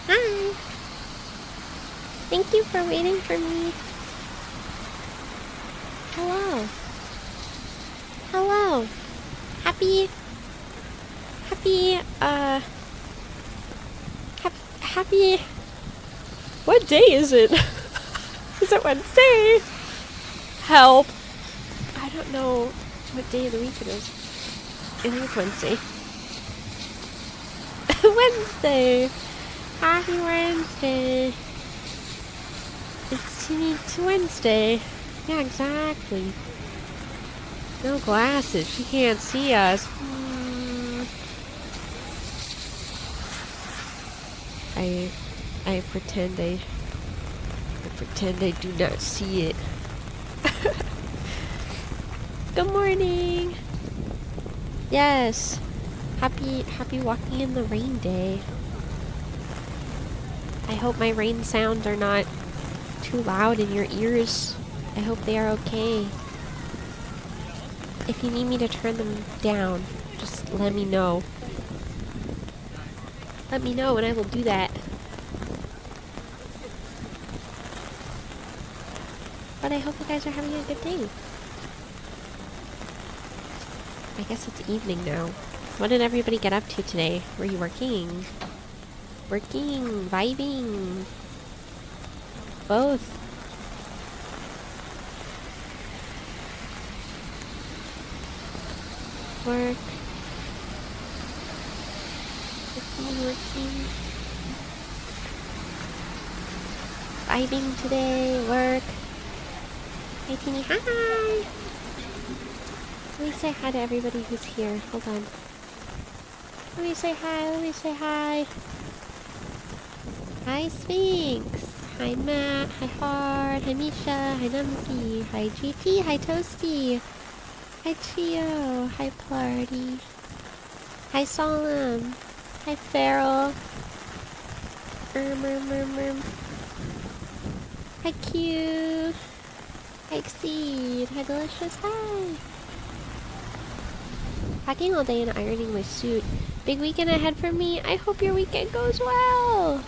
Hi. Thank you for waiting for me. Hello. Hello. Happy, what day is it? Is it Wednesday? Help. I don't know what day of the week it is. I think it's Wednesday. Wednesday. Happy Wednesday. It's Wednesday. Yeah, exactly. No glasses. She can't see us. I pretend I do not see it. Good morning. Yes. Happy walking in the rain day. I hope my rain sounds are not too loud in your ears. I hope they are okay. If you need me to turn them down, just let me know. Let me know and I will do that. But I hope you guys are having a good day. I guess it's evening now. What did everybody get up to today? Were you working? Working, vibing. Both. Work. Working. Vibing today, work. Hi, Teeny. Hi! Let me say hi to everybody who's here. Hold on. Let me say hi. Hi, Sphinx. Hi, Matt. Hi, Hard. Hi, Misha. Hi, Numsky. Hi, GT. Hi, Toasty. Hi, Chio. Hi, Plarty. Hi, Solemn. Hi, Feral. Hi, Cute. Hi, Exceed. Hi, Delicious. Hi. Packing all day and ironing my suit. Big weekend ahead for me. I hope your weekend goes well.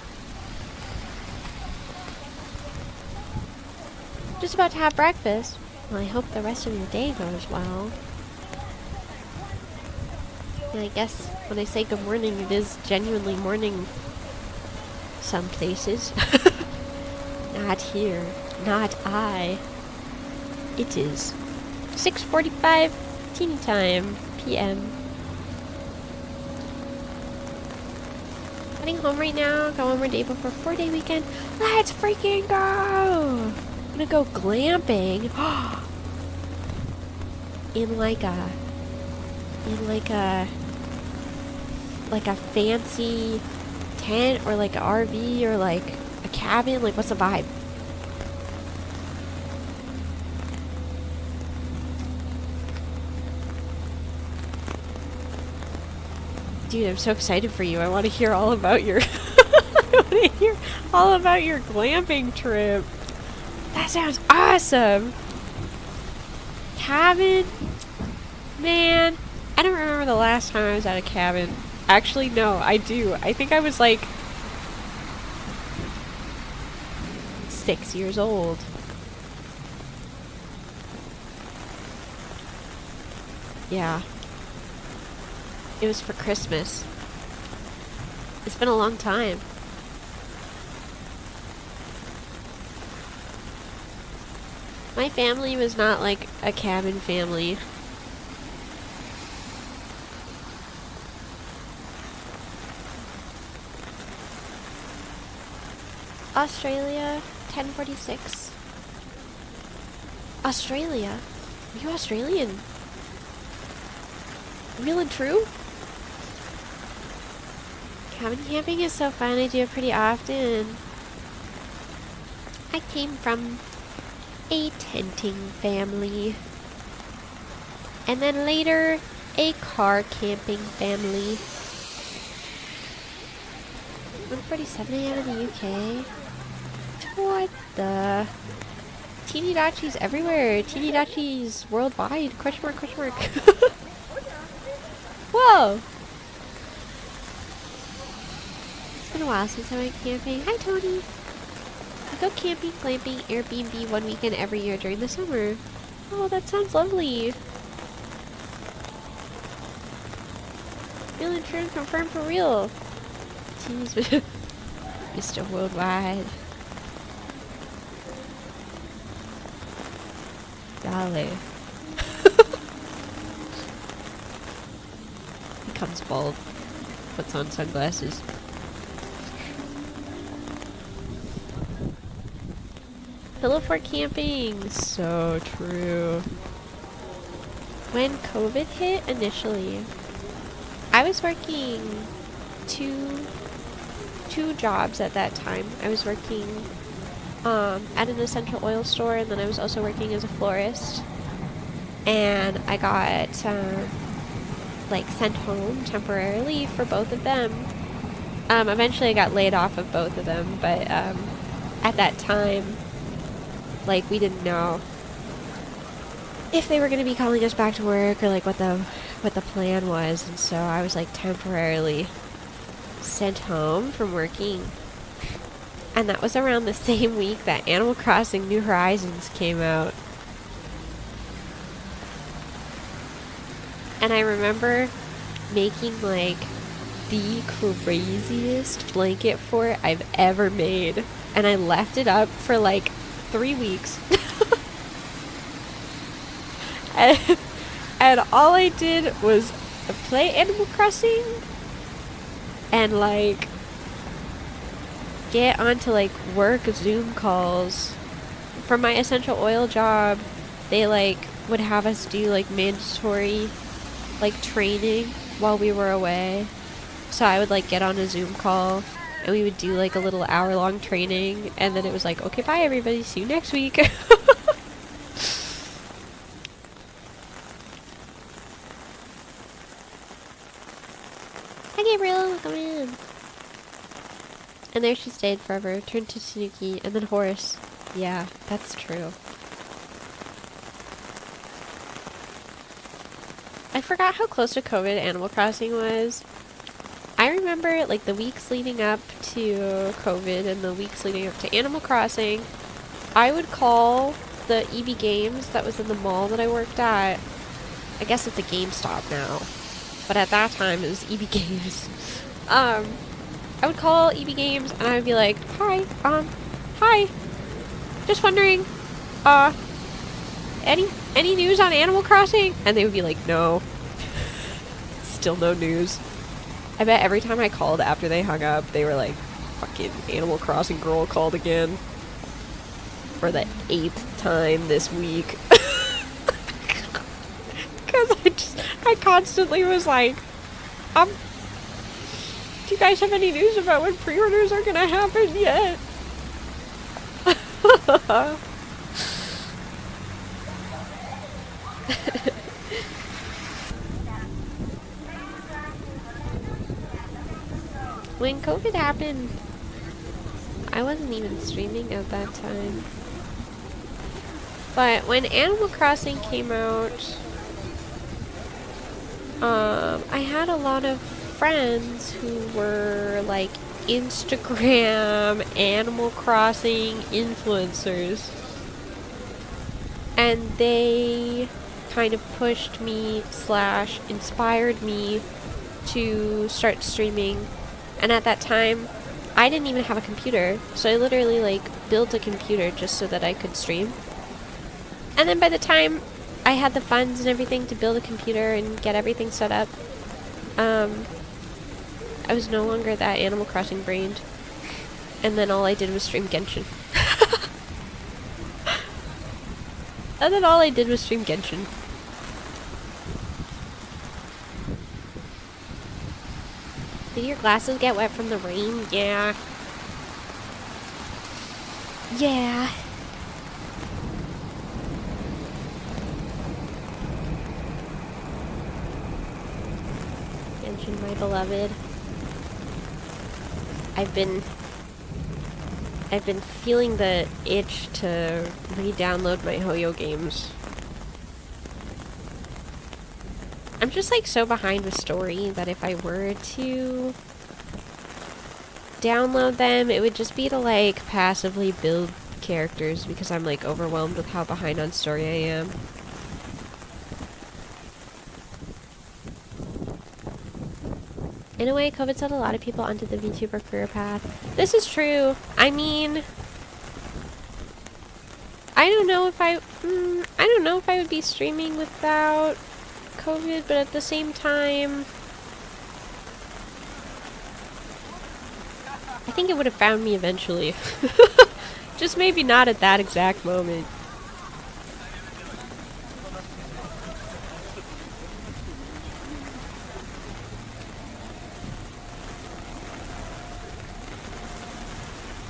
Just about to have breakfast. Well, I hope the rest of your day goes well. And I guess when I say good morning, it is genuinely morning some places. Not here. Not I. It is 6:45 teeny time p.m. Heading home right now. Got one more day before 4-day weekend. Let's freaking go! I'm gonna go glamping. in like a fancy tent or like an RV or like a cabin. Like, what's the vibe? Dude, I'm so excited for you. I want to hear all about your glamping trip. That sounds awesome. Cabin? Man, I don't remember the last time I was at a cabin. Actually, no, I do. I think I was like 6 years old. Yeah. It was for Christmas. It's been a long time. My family was not like a cabin family. Australia, 10:46. Australia? Are you Australian? Real and true? Cabin camping is so fun. I do it pretty often. I came from a tenting family. And then later, a car camping family. 1:47 a.m. in the UK. What the? Teenydachis everywhere. Teenydachis worldwide. Question mark, question mark. Whoa! been a while since I went camping. Hi, Tony. I go camping, glamping, Airbnb one weekend every year during the summer. Oh, that sounds lovely. Real insurance confirmed for real. Jeez, Mr. Worldwide. Golly. Becomes bald. Puts on sunglasses. Pillow for camping. So true. When COVID hit initially, I was working two jobs at that time. I was working at an essential oil store, and then I was also working as a florist. And I got like sent home temporarily for both of them. Eventually I got laid off of both of them, but at that time, like, we didn't know if they were going to be calling us back to work or like what the plan was, and so I was like temporarily sent home from working. And that was around the same week that Animal Crossing New Horizons came out. And I remember making like the craziest blanket fort I've ever made. And I left it up for like 3 weeks. and all I did was play Animal Crossing and like get onto like work Zoom calls. For my essential oil job, they like would have us do like mandatory like training while we were away. So I would like get on a Zoom call and we would do like a little hour-long training, and then it was like, okay, bye everybody, see you next week. Hi Gabriel, come in. And there she stayed forever, turned to Tanuki, and then Horse. Yeah, that's true. I forgot how close to COVID Animal Crossing was. I remember like the weeks leading up to COVID and the weeks leading up to Animal Crossing, I would call the EB Games that was in the mall that I worked at. I guess it's a GameStop now, but at that time it was EB Games. I would call EB Games and I would be like, hi, just wondering, any news on Animal Crossing? And they would be like, no. Still no news. I bet every time I called after they hung up, they were like, fucking Animal Crossing girl called again. For the 8th time this week. Because I constantly was like, do you guys have any news about when pre-orders are gonna happen yet? When COVID happened, I wasn't even streaming at that time. But when Animal Crossing came out, I had a lot of friends who were like Instagram Animal Crossing influencers. And they kind of pushed me / inspired me to start streaming. And at that time, I didn't even have a computer, so I literally like built a computer just so that I could stream. And then by the time I had the funds and everything to build a computer and get everything set up, I was no longer that Animal Crossing brained. And then all I did was stream Genshin. Did your glasses get wet from the rain? Yeah. Yeah. Genshin, my beloved. I've been feeling the itch to re-download my Hoyo games. I'm just like so behind with story that if I were to download them, it would just be to like passively build characters because I'm like overwhelmed with how behind on story I am. In a way, COVID sent a lot of people onto the VTuber career path. This is true. I mean, I don't know if I don't know if I would be streaming without COVID, but at the same time, I think it would have found me eventually. Just maybe not at that exact moment.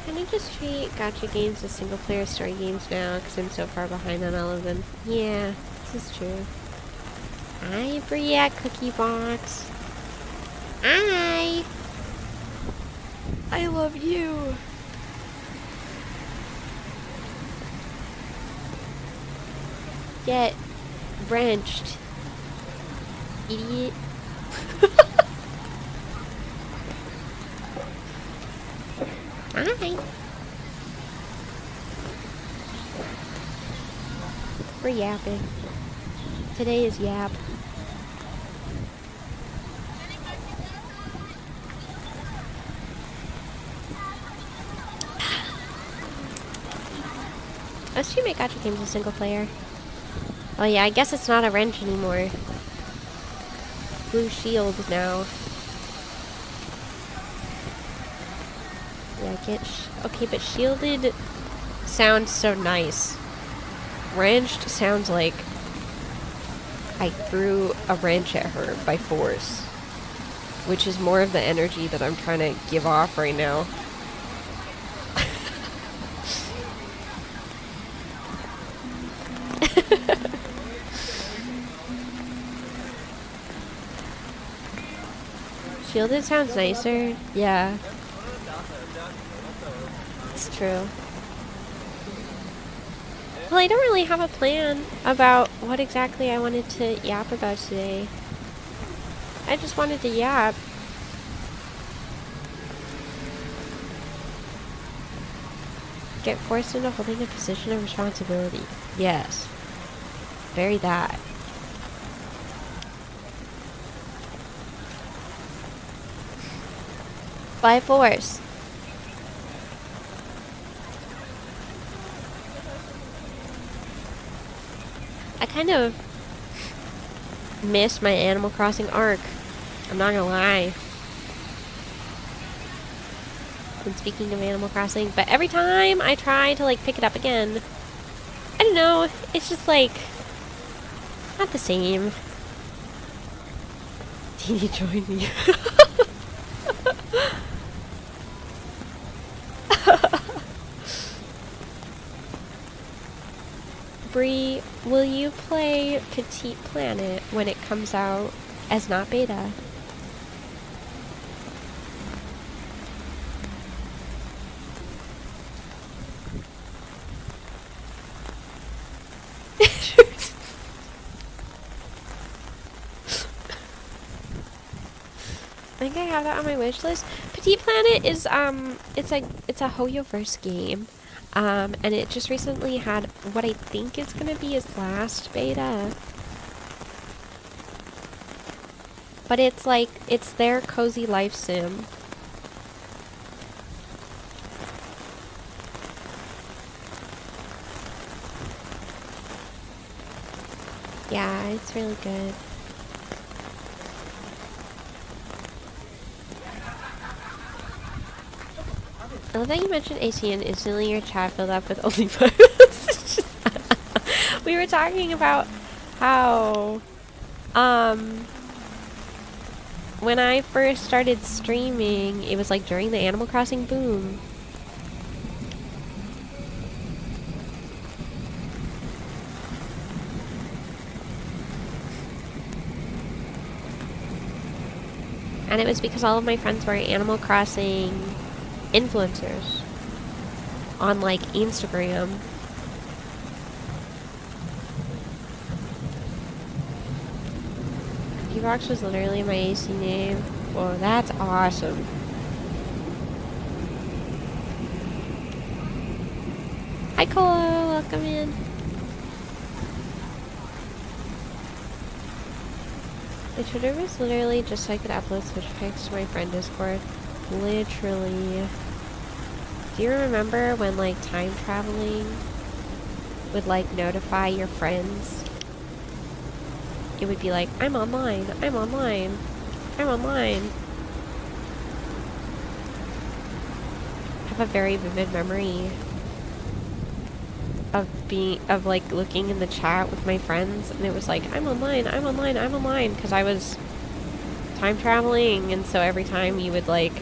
Can I just treat gacha games as single player story games now because I'm so far behind on all of them? Yeah, this is true. Hi, Bria Cookie Box. Hi! I love you! Get wrenched, idiot. Hi. We're yapping. Today is yap. Let's make gacha games a single player. Oh yeah, I guess it's not a wrench anymore. Blue shield now. Yeah, okay, but shielded sounds so nice. Wrenched sounds like I threw a wrench at her by force, which is more of the energy that I'm trying to give off right now. Shielded sounds nicer. Yeah. It's true. Well, I don't really have a plan about what exactly I wanted to yap about today. I just wanted to yap. Get forced into holding a position of responsibility. Yes. Very that. By force. I kind of missed my Animal Crossing arc. I'm not gonna lie. And speaking of Animal Crossing, but every time I try to like pick it up again, I don't know, it's just like not the same. Teeny join me. Bree, will you play Petite Planet when it comes out as not beta? I think I have that on my wish list. Petite Planet is it's a Hoyoverse game. And it just recently had what I think is gonna be its last beta. But it's like, it's their cozy life sim. Yeah, it's really good. I love that you mentioned AC and instantly your chat filled up with only posts. We were talking about how, when I first started streaming, it was like during the Animal Crossing boom. And it was because all of my friends were Animal Crossing influencers on like Instagram. Cookie Box was literally my AC name. Whoa, that's awesome. Hi, Cole. Welcome in. My Twitter was literally just so I could upload Switch pics to my friend Discord. Literally. Do you remember when, like, time traveling would, like, notify your friends? It would be like, I'm online, I'm online, I'm online. I have a very vivid memory of like looking in the chat with my friends, and it was like, I'm online, I'm online, I'm online, because I was time traveling, and so every time you would like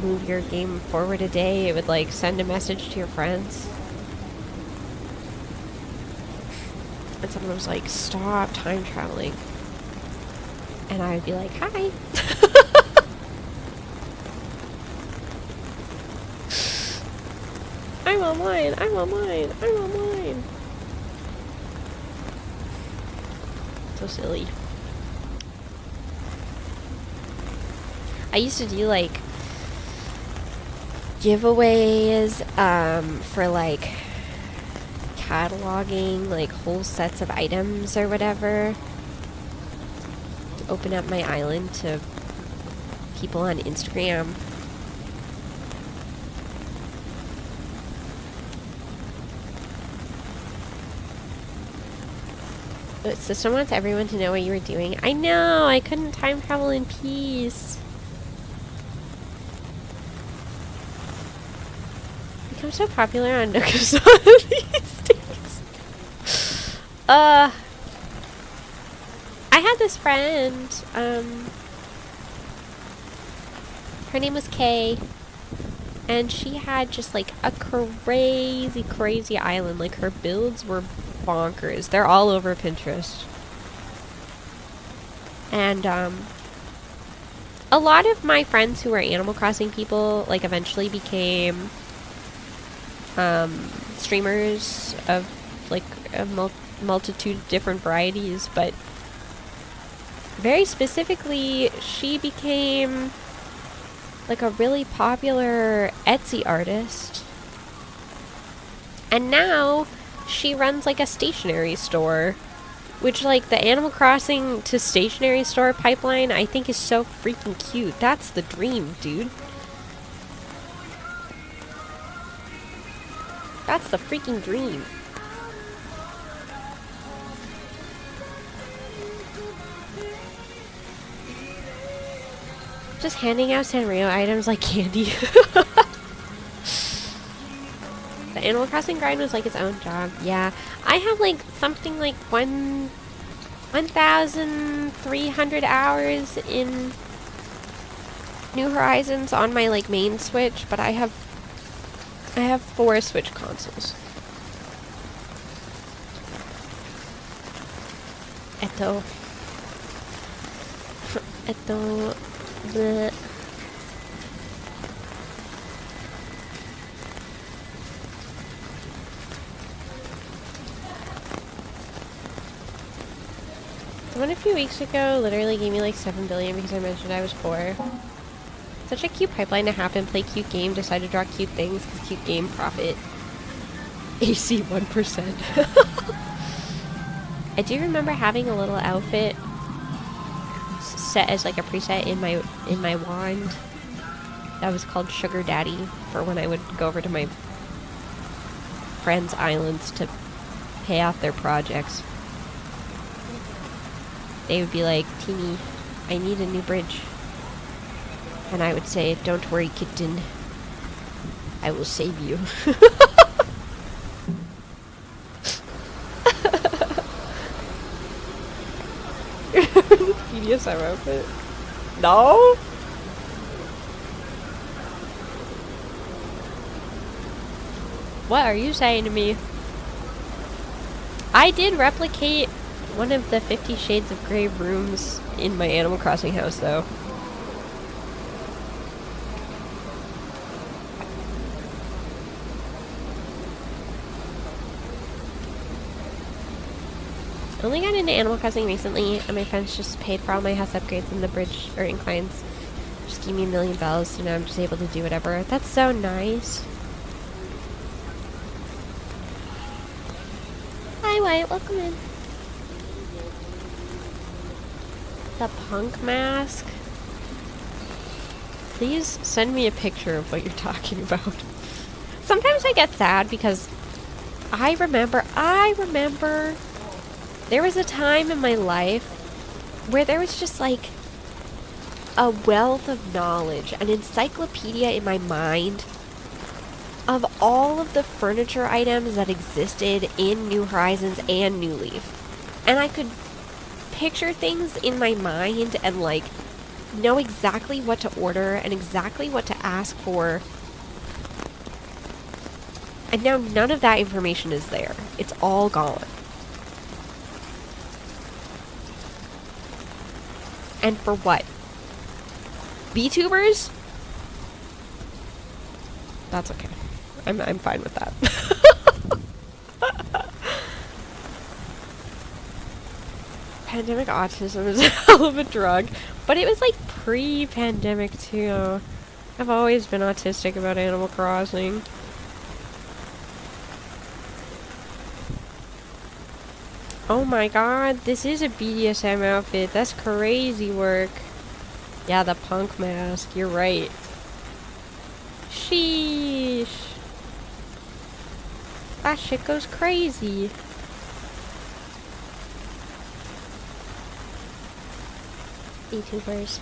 move your game forward a day, it would like send a message to your friends. And someone was like, stop time traveling. And I would be like, hi. I'm online, I'm online, I'm online. So silly. I used to do like giveaways for like cataloging like whole sets of items or whatever. Open up my island to people on Instagram. The system wants everyone to know what you were doing. I know! I couldn't time travel in peace. Become so popular on Nookazon these days. I had this friend, her name was Kay, and she had just like a crazy island. Like her builds were bonkers. They're all over Pinterest. And a lot of my friends who were Animal Crossing people like eventually became streamers of like a multitude of different varieties, but very specifically she became like a really popular Etsy artist, and now she runs like a stationery store, which like the Animal Crossing to stationery store pipeline I think is so freaking cute. That's the dream, dude. That's the freaking dream. Just handing out Sanrio items like candy. The Animal Crossing grind was like its own job. Yeah. I have like something like 1,300 hours in New Horizons on my like main Switch, but I have 4 Switch consoles. Bleh. Someone a few weeks ago literally gave me like 7 billion because I mentioned I was poor. Such a cute pipeline to happen. Play cute game, decide to draw cute things because cute game profit. AC 1%. I do remember having a little outfit set as like a preset in my wand that was called Sugar Daddy for when I would go over to my friends' islands to pay off their projects. They would be like, Teeny, I need a new bridge. And I would say, don't worry, kitten. I will save you. BDSM outfit? No? What are you saying to me? I did replicate one of the 50 Shades of Grey rooms in my Animal Crossing house, though. I only got into Animal Crossing recently, and my friends just paid for all my house upgrades and the bridge, or inclines. Just gave me $1 million bells, so now I'm just able to do whatever. That's so nice. White, welcome in. The punk mask. Please send me a picture of what you're talking about. Sometimes I get sad because I remember there was a time in my life where there was just like a wealth of knowledge, an encyclopedia in my mind of all of the furniture items that existed in New Horizons and New Leaf. And I could picture things in my mind and like know exactly what to order and exactly what to ask for. And now none of that information is there. It's all gone. And for what? VTubers? That's okay. I'm fine with that. Pandemic autism is a hell of a drug. But it was like pre-pandemic too. I've always been autistic about Animal Crossing. Oh my god, this is a BDSM outfit. That's crazy work. Yeah, the punk mask. You're right. Sheesh. That shit goes crazy. VTubers.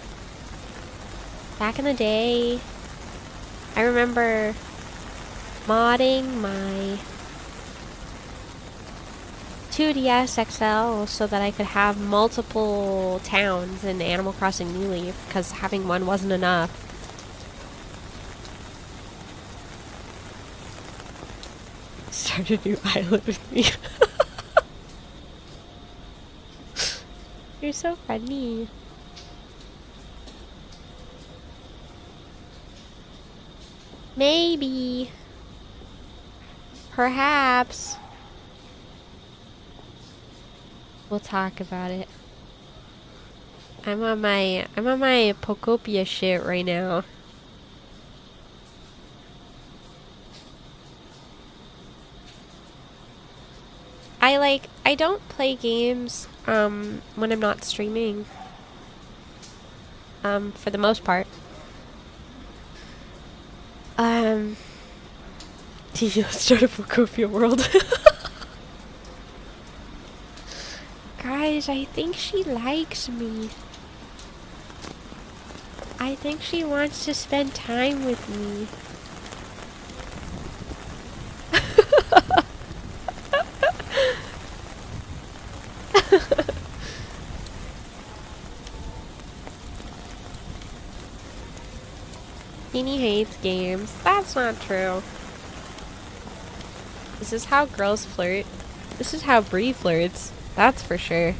Back in the day, I remember modding my 2DS XL so that I could have multiple towns in Animal Crossing New Leaf, because having one wasn't enough. Start a new island with me. You're so funny. Maybe. Perhaps. We'll talk about it. I'm on my Pokopia shit right now. I don't play games when I'm not streaming. For the most part. Let's start a Pokopia world. Guys, I think she likes me. I think she wants to spend time with me. Teeny hates games. That's not true. This is how girls flirt. This is how Bree flirts. That's for sure.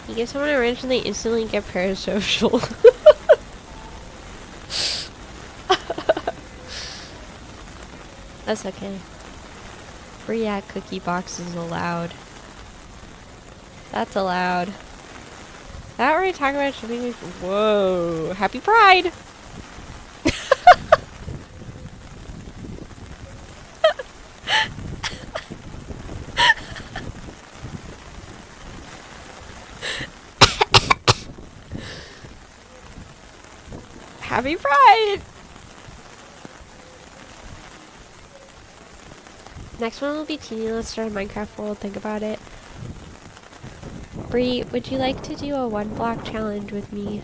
You give someone a wrench and they instantly get parasocial. That's okay. Free at cookie boxes allowed. That's allowed. That where I talk about shipping with. Whoa. Happy Pride! Happy Pride! Next one will be Teeny. Let's start a Minecraft world. Think about it. Bree, would you like to do a 1-block challenge with me?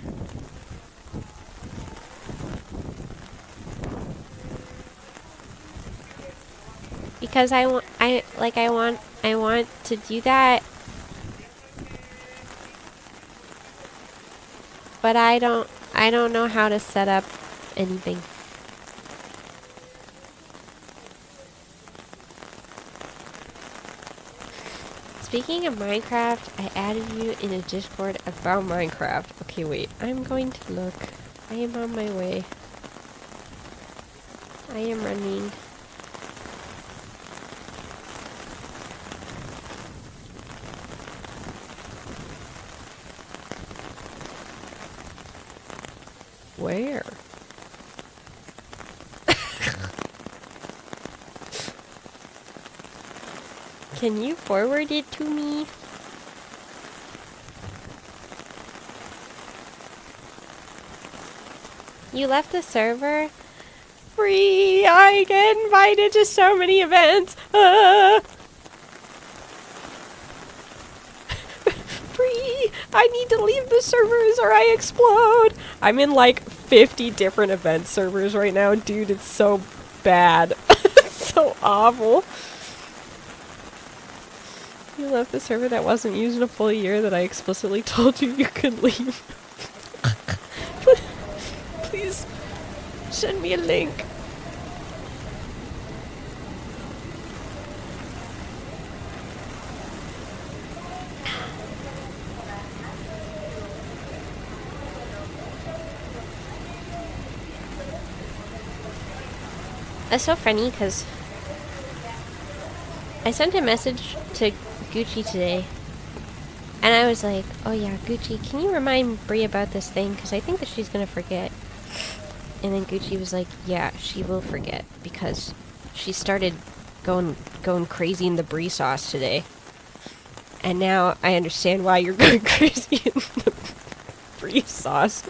Because I want to do that. But I don't know how to set up anything. Speaking of Minecraft, I added you in a Discord about Minecraft. Okay, wait. I'm going to look. I am on my way. I am running. Where? Can you forward it to me? You left the server? Free! I get invited to so many events! Free! I need to leave the servers or I explode! I'm in like 50 different event servers right now. Dude, it's so bad. It's so awful. You left the server that wasn't used in a full year that I explicitly told you could leave. Please send me a link. That's so funny because I sent a message to Gucci today and I was like, oh yeah, Gucci, can you remind Brie about this thing because I think that she's gonna forget. And then Gucci was like, yeah, she will forget because she started going crazy in the brie sauce today. And now I understand why you're going crazy in the brie sauce.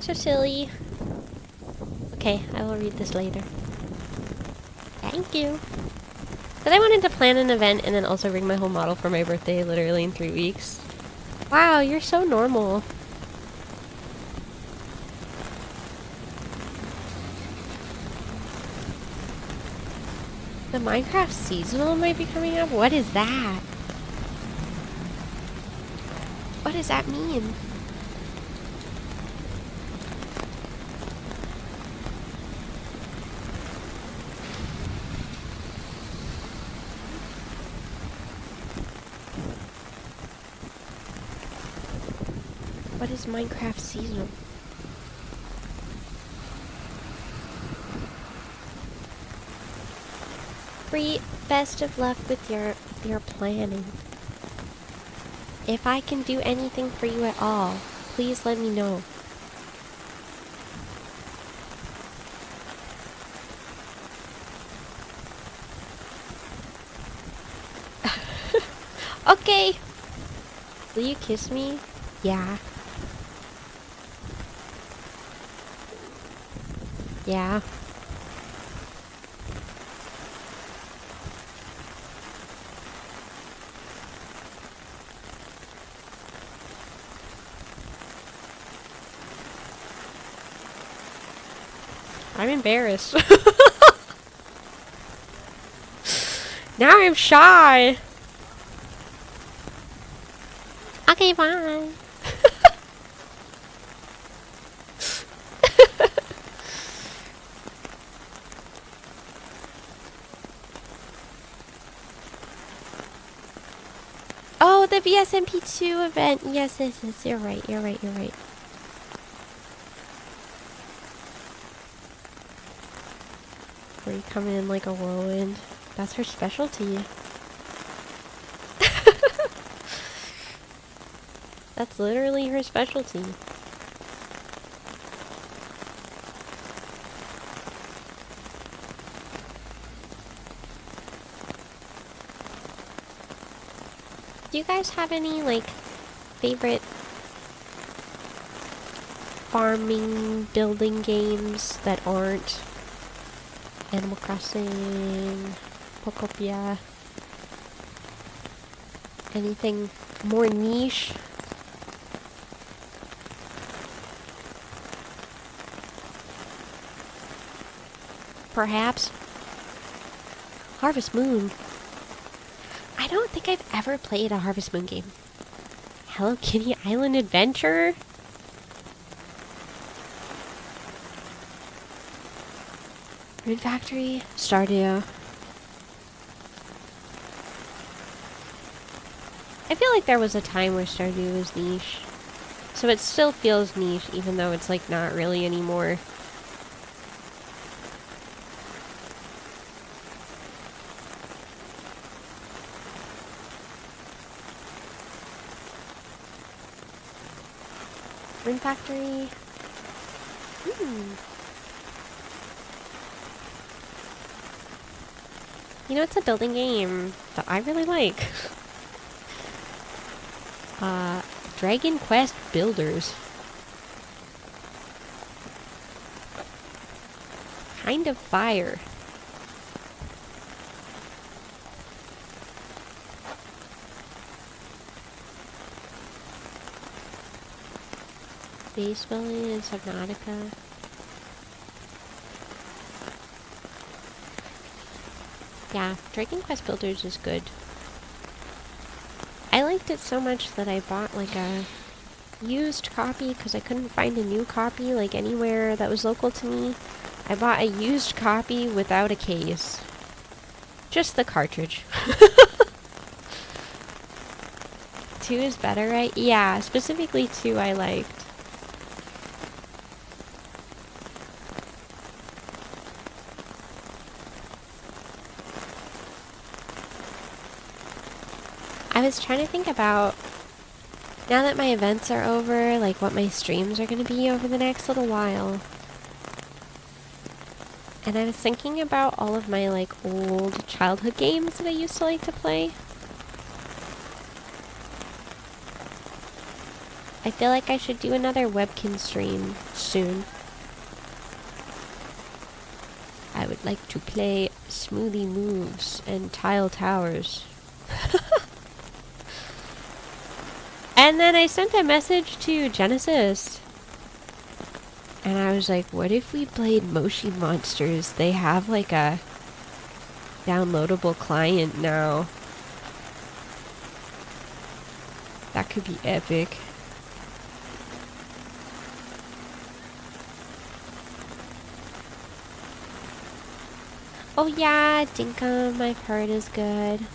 So silly. Okay, I will read this later. Thank you. Because I wanted to plan an event and then also bring my whole model for my birthday literally in 3 weeks. Wow, you're so normal. The Minecraft seasonal might be coming up? What is that? What does that mean? What is Minecraft seasonal? Bree, best of luck with your planning. If I can do anything for you at all, please let me know. Okay. Will you kiss me? Yeah. Yeah. I'm embarrassed. Now I'm shy. Okay, fine. Oh, the VSMP2 event. Yes, yes, yes. You're right. You're right. You're right. Where you come in like a whirlwind. That's her specialty. That's literally her specialty. Do you guys have any, like, favorite farming, building games that aren't Animal Crossing, Pokopia? Anything more niche? Perhaps? Harvest Moon. I don't think I've ever played a Harvest Moon game. Hello Kitty Island Adventure? Rune Factory? Stardew. I feel like there was a time where Stardew was niche. So it still feels niche, even though it's like not really anymore. Rune Factory. You know, it's a building game that I really like. Dragon Quest Builders. Kind of fire. Base building in Subnautica. Yeah, Dragon Quest Builders is good. I liked it so much that I bought like a used copy because I couldn't find a new copy like anywhere that was local to me. I bought a used copy without a case. Just the cartridge. 2 is better, right? Yeah, specifically 2 I liked. I was trying to think about, now that my events are over, like what my streams are going to be over the next little while. And I was thinking about all of my like old childhood games that I used to like to play. I feel like I should do another webkin stream soon. I would like to play Smoothie Moves and Tile Towers. And then I sent a message to Genesis. And I was like, what if we played Moshi Monsters? They have like a downloadable client now. That could be epic. Oh yeah, Dinkum, I've heard is good.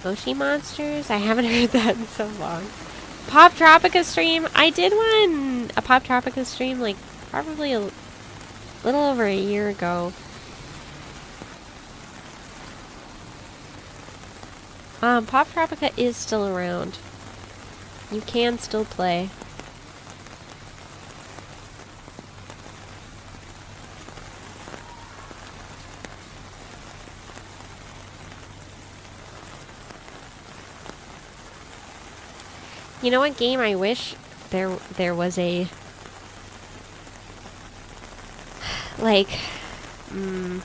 Moshi Monsters? I haven't heard that in so long. Pop Tropica stream? I did a Pop Tropica stream like probably a little over a year ago. Pop Tropica is still around. You can still play. You know what game I wish there was a like I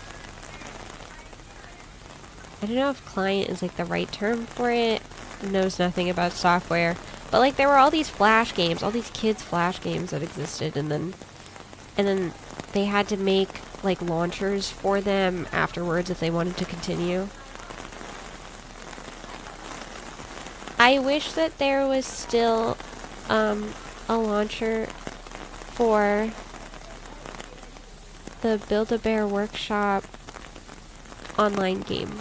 don't know if client is like the right term for it. Knows nothing about software. But like there were all these flash games, all these kids flash games that existed, and then they had to make like launchers for them afterwards if they wanted to continue. I wish that there was still a launcher for the Build-A-Bear Workshop online game.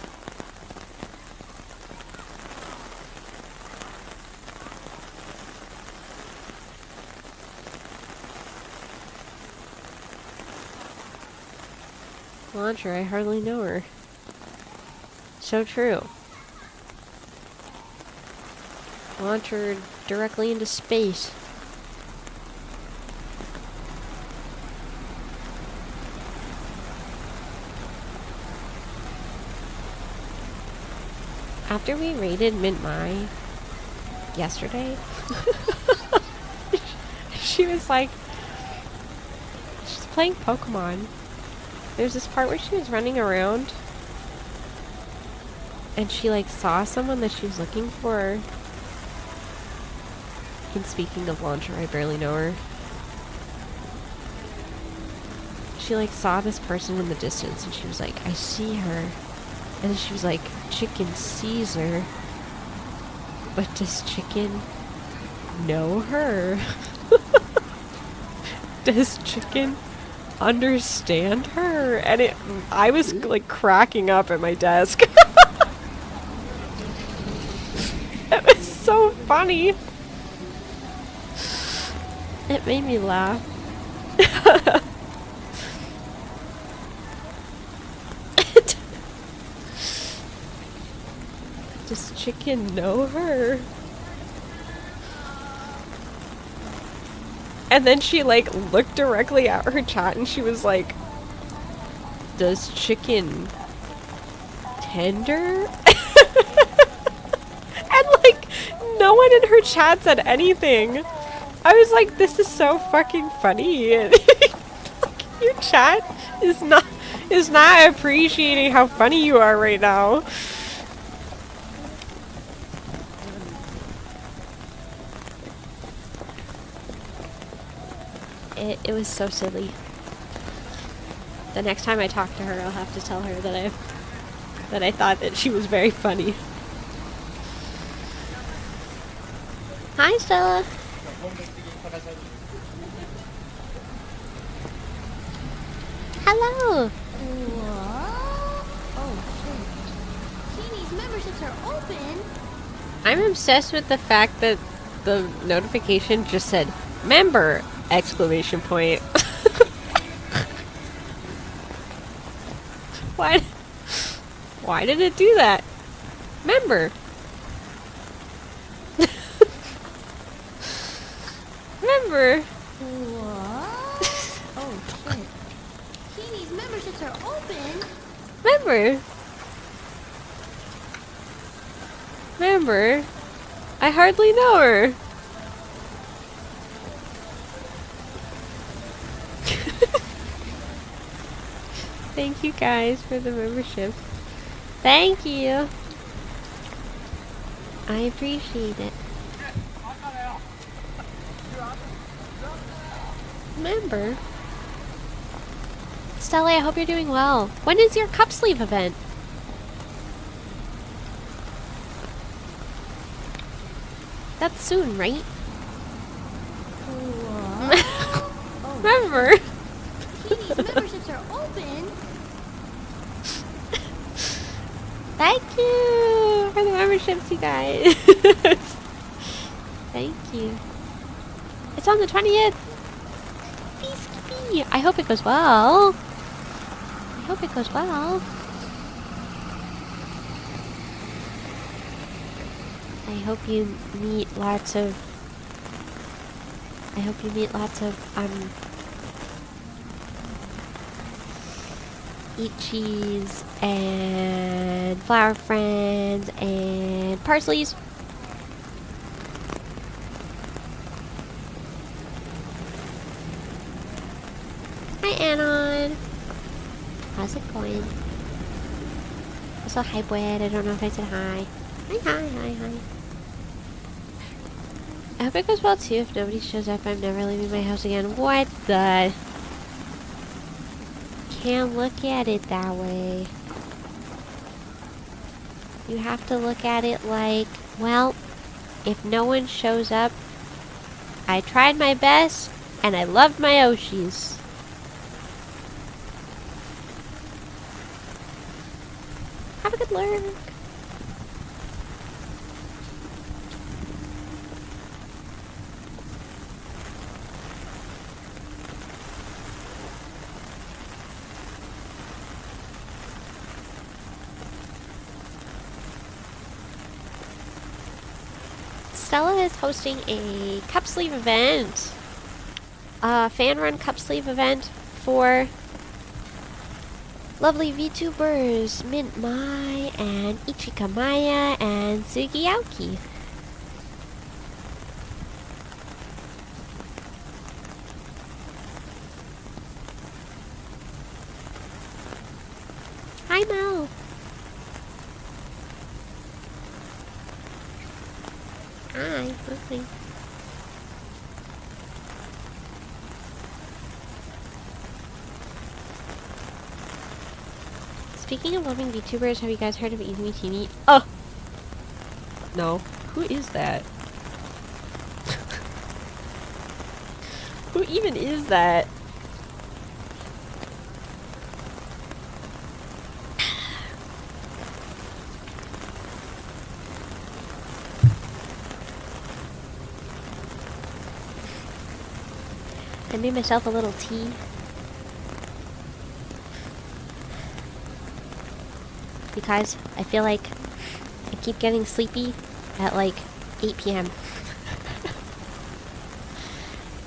Launcher, I hardly know her. So true. Launcher directly into space. After we raided Mint Mai yesterday, she was like, she's playing Pokemon. There's this part where she was running around and she like saw someone that she was looking for. And speaking of launcher, I barely know her. She like saw this person in the distance and she was like, I see her. And then she was like, Chicken sees her. But does Chicken know her? Does Chicken understand her? And I was like cracking up at my desk. It was so funny. It made me laugh. Does chicken know her? And then she like looked directly at her chat and she was like, does chicken tender? And like no one in her chat said anything. I was like, this is so fucking funny. Your chat is not appreciating how funny you are right now. It was so silly. The next time I talk to her, I'll have to tell her that I thought that she was very funny. Hi, Stella. Hello. What? Oh shit. Teeny's memberships are open. I'm obsessed with the fact that the notification just said member! Exclamation point. Why did it do that? Member. Member. What? Oh shit. Teeny's memberships are open. Member. Member. I hardly know her. Thank you guys for the membership. Thank you. I appreciate it. Member. Stella, I hope you're doing well. When is your cup sleeve event? That's soon, right? Oh. Member. Teeny's memberships are open. Thank you for the memberships, you guys. Thank you. It's on the 20th. I hope it goes well. I hope it goes well. I hope you meet lots of eat cheese and flower friends and parsleys. Hi Anon. How's it going? Also hi Bwed. I don't know if I said hi. Hi. I hope it goes well too. If nobody shows up, I'm never leaving my house again. What the? Can't look at it that way. You have to look at it like, well, if no one shows up, I tried my best and I loved my Oshis. Have a good lurk. Stella is hosting a cup sleeve event. A fan-run cup sleeve event for lovely VTubers Mint Mai and Ichikamaya and Sugiyaki. Hi Mel. Hi. Speaking of loving VTubers, have you guys heard of Izumi TV? Oh! No. Who is that? Who even is that? I made myself a little tea. Because I feel like keep getting sleepy at like 8 p.m.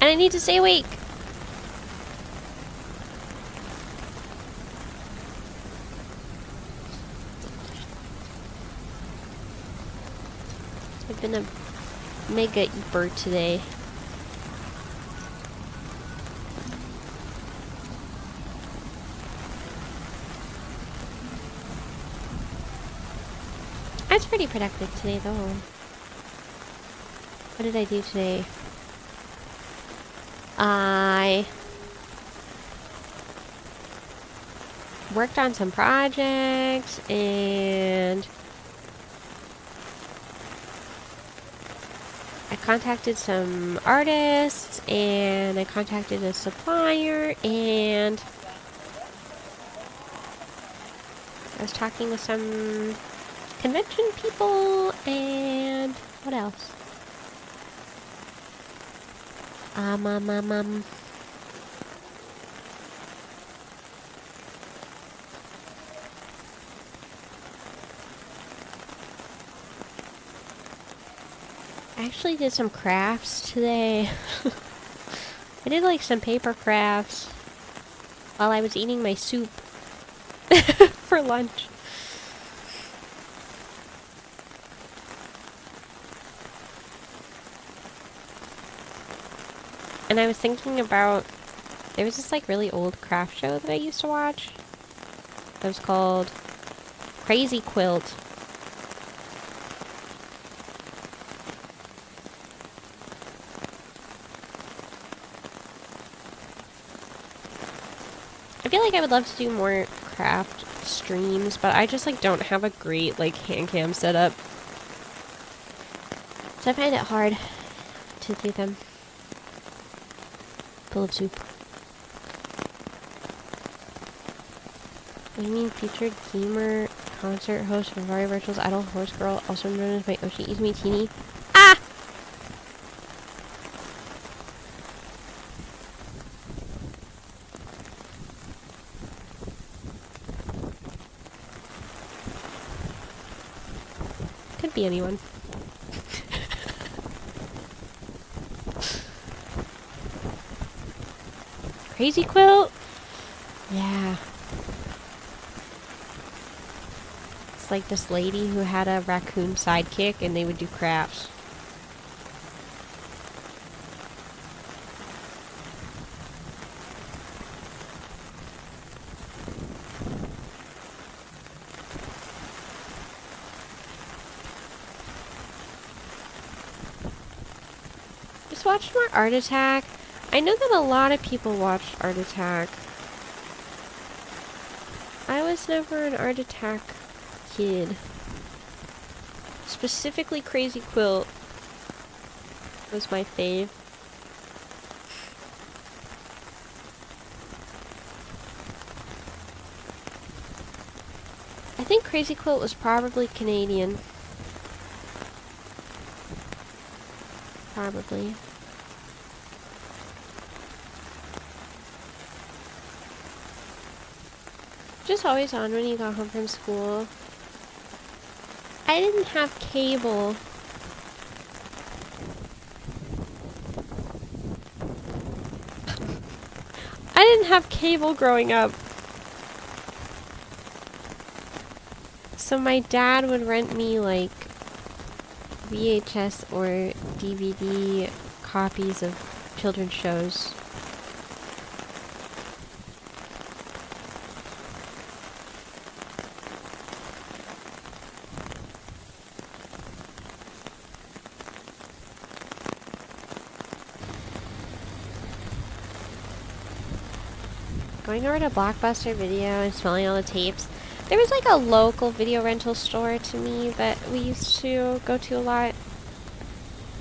And I need to stay awake. I've been a mega eeper today. I was pretty productive today though. What did I do today? I worked on some projects and I contacted some artists and I contacted a supplier and I was talking with some convention people and what else? I actually did some crafts today. I did like some paper crafts while I was eating my soup for lunch. And I was thinking about, there was this like really old craft show that I used to watch. It was called Crazy Quilt. I feel like I would love to do more craft streams, but I just like don't have a great like hand cam setup. So I find it hard to do them. Full of soup. What do you mean featured gamer concert host for Vari Virtual's Idol Horse Girl, also known as my Oshi Izumi Teeny? Ah! Could be anyone. Crazy Quilt? Yeah. It's like this lady who had a raccoon sidekick and they would do crafts. Just watch more Art Attack. I know that a lot of people watched Art Attack. I was never an Art Attack kid. Specifically Crazy Quilt was my fave. I think Crazy Quilt was probably Canadian. Probably. Just always on when you got home from school. I didn't have cable. I didn't have cable growing up. So my dad would rent me like VHS or DVD copies of children's shows. Going over to Blockbuster Video and smelling all the tapes. There was like a local video rental store to me that we used to go to a lot.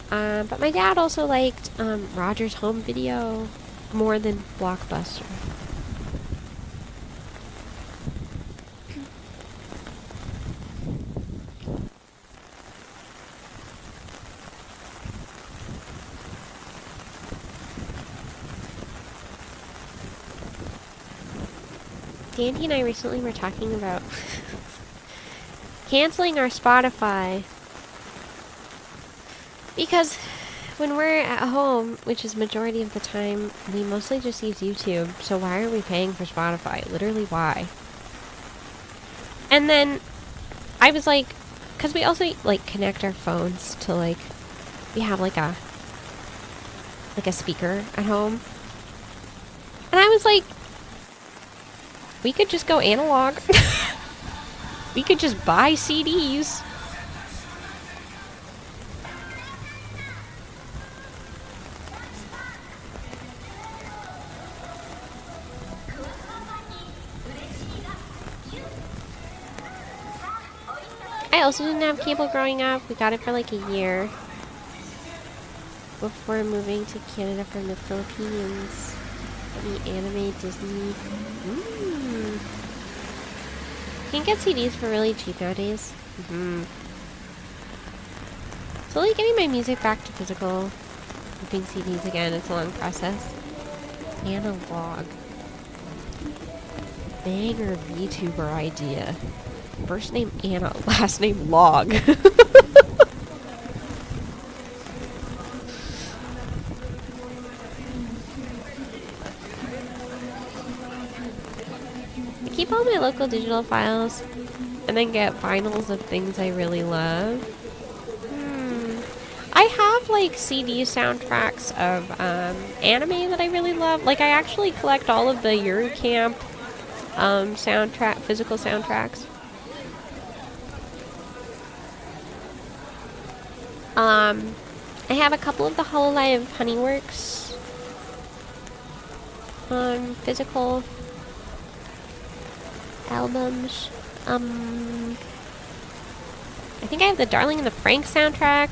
But my dad also liked Rogers Home Video more than Blockbuster. Dandy and I recently were talking about canceling our Spotify. Because when we're at home, which is majority of the time, we mostly just use YouTube. So why are we paying for Spotify? Literally, why? And then I was like, because we also like connect our phones to like, we have like a speaker at home. And I was like, we could just go analog. We could just buy CDs. I also didn't have cable growing up. We got it for like a year before moving to Canada from the Philippines. Any anime, Disney. You can get CDs for really cheap nowadays. Slowly getting my music back to physical. Flipping CDs again. It's a long process. Analog. Banger VTuber idea. First name Anna, last name Log. I keep all my local digital files and then get vinyls of things I really love. I have like CD soundtracks of anime that I really love. Like I actually collect all of the Eurocamp physical soundtracks. I have a couple of the Hololive Honeyworks physical albums. I think I have the Darling in the Franxx soundtrack.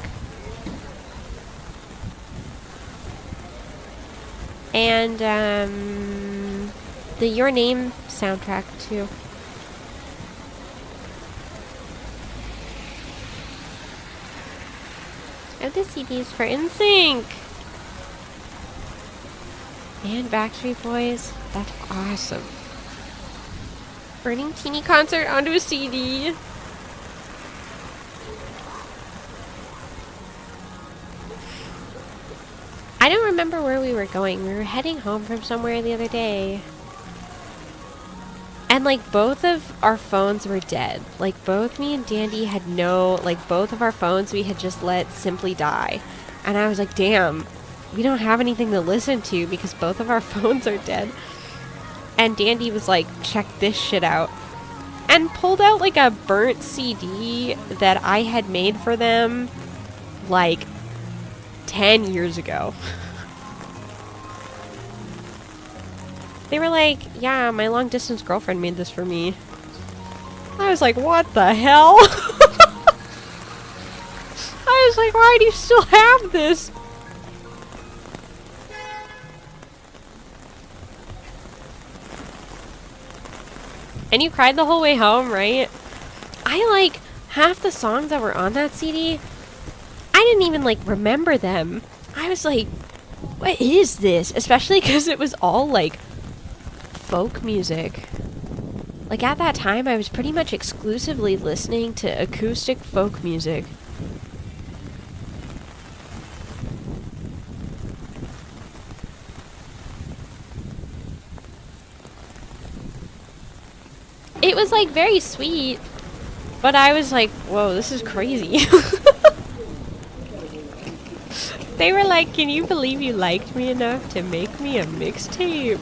And the Your Name soundtrack too. I have the CDs for NSYNC and Backstreet Boys. That's awesome. Burning Teeny concert onto a CD. I don't remember where we were going. We were heading home from somewhere the other day. And like both of our phones were dead. Like both me and Dandy had both of our phones we had just let simply die. And I was like, damn, we don't have anything to listen to because both of our phones are dead. And Dandy was like, check this shit out. And pulled out like a burnt CD that I had made for them like 10 years ago. They were like, yeah, my long distance girlfriend made this for me. I was like, what the hell? I was like, why do you still have this? And you cried the whole way home, right? I like half the songs that were on that CD, I didn't even like remember them. I was like, what is this? Especially because it was all like folk music. Like at that time I was pretty much exclusively listening to acoustic folk music. It was like very sweet, but I was like, whoa, this is crazy. They were like, can you believe you liked me enough to make me a mixtape?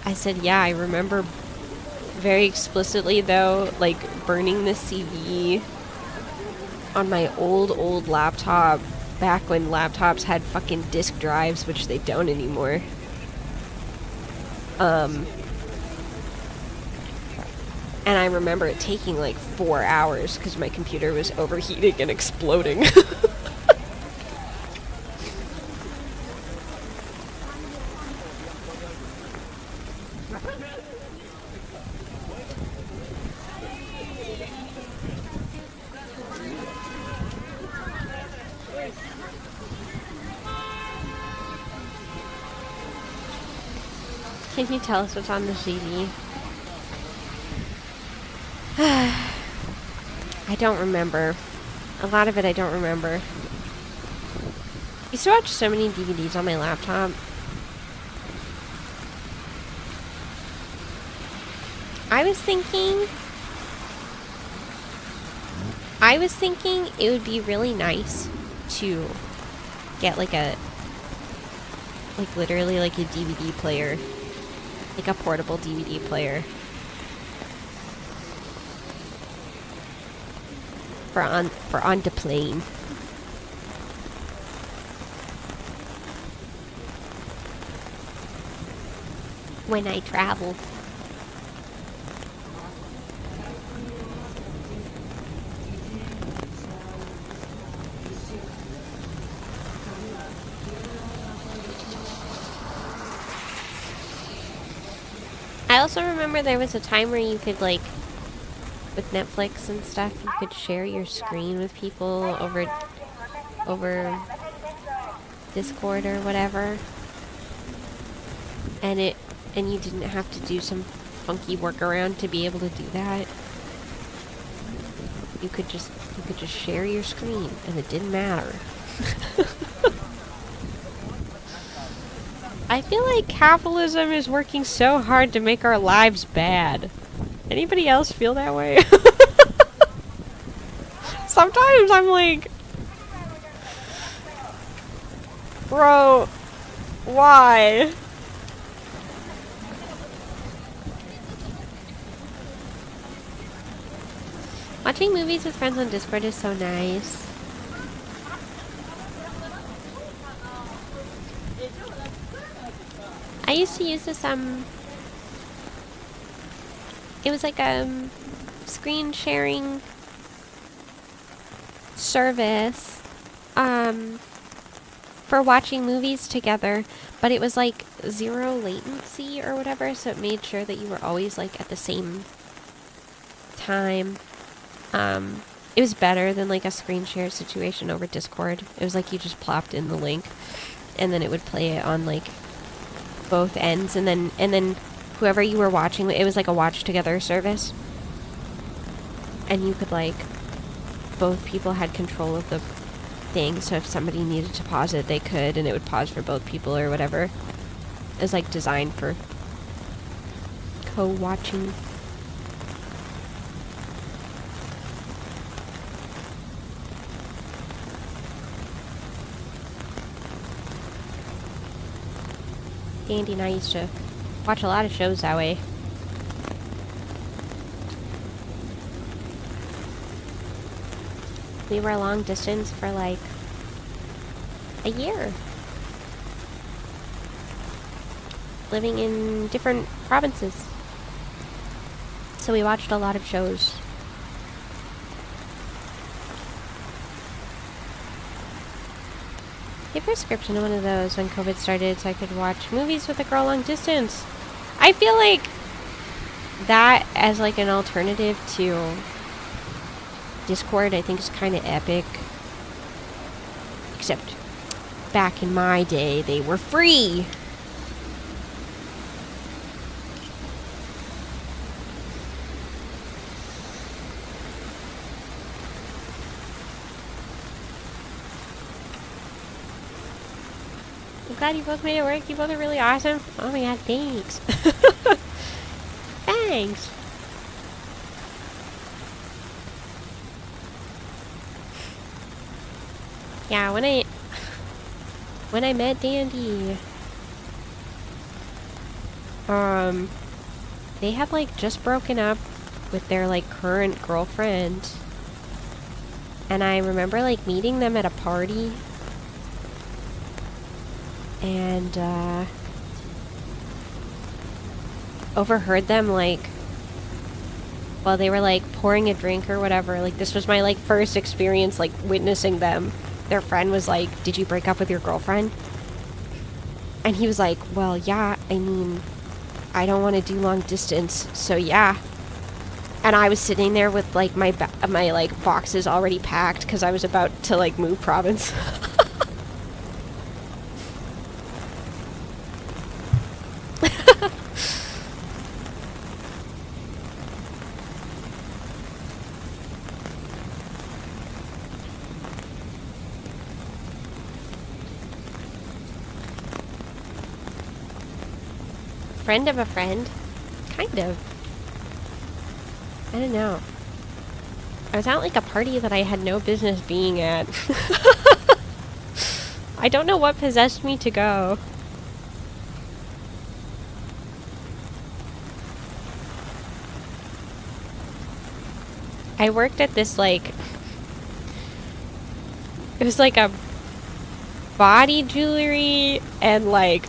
I said, yeah, I remember very explicitly though, like burning the CD on my old laptop back when laptops had fucking disk drives, which they don't anymore. And I remember it taking like 4 hours because my computer was overheating and exploding. Can you tell us what's on the CD? I don't remember. A lot of it I don't remember. I used to watch so many DVDs on my laptop. I was thinking it would be really nice to get like literally like a DVD player. Like a portable DVD player. For on the plane. When I travel. I also remember there was a time where you could, like, with Netflix and stuff, you could share your screen with people over Discord or whatever. And you didn't have to do some funky workaround to be able to do that. You could just share your screen and it didn't matter. I feel like capitalism is working so hard to make our lives bad. Anybody else feel that way? Sometimes I'm like, bro, why? Watching movies with friends on Discord is so nice. I used to use this, it was like a screen sharing service, for watching movies together, but it was like 0 latency or whatever, so it made sure that you were always like at the same time. It was better than like a screen share situation over Discord. It was like you just plopped in the link and then it would play it on like both ends, and then whoever you were watching, it was like a watch together service, and you could like, both people had control of the thing, so if somebody needed to pause it they could, and it would pause for both people or whatever. It was like designed for co-watching. Andy and I used to watch a lot of shows that way. We were long distance for like a year. Living in different provinces. So we watched a lot of shows. Get a prescription to one of those when COVID started so I could watch movies with a girl long distance. I feel like that as like an alternative to Discord, I think is kind of epic. Except back in my day, they were free. I'm glad you both made it work. You both are really awesome. Oh my god, thanks. Thanks. Yeah, when I met Dandy, they had like just broken up with their like current girlfriend, and I remember like meeting them at a party, and overheard them like while they were like pouring a drink or whatever. Like this was my like first experience like witnessing them. Their friend was like, "Did you break up with your girlfriend?" And he was like, "Well, yeah, I mean, I don't want to do long distance, so yeah." And I was sitting there with like my like boxes already packed because I was about to like move province. friend of a friend. Kind of. I don't know. I was at like a party that I had no business being at. I don't know what possessed me to go. I worked at this like... It was like a body jewelry and like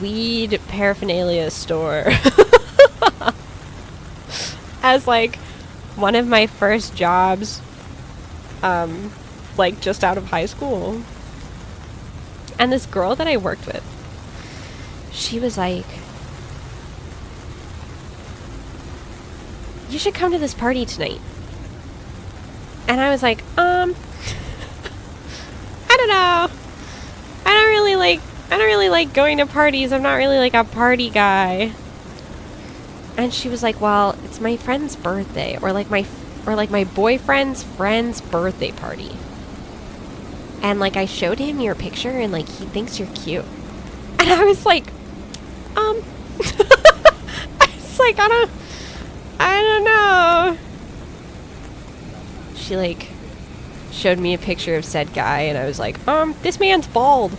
weed paraphernalia store. As like one of my first jobs, like just out of high school. And this girl that I worked with, she was like, you should come to this party tonight. And I was like, I don't know. I don't really like going to parties. I'm not really like a party guy. And she was like, well, it's my friend's birthday, or like my boyfriend's friend's birthday party. And like I showed him your picture and like he thinks you're cute. And I was like, I was like, I don't know. She like showed me a picture of said guy and I was like, this man's bald.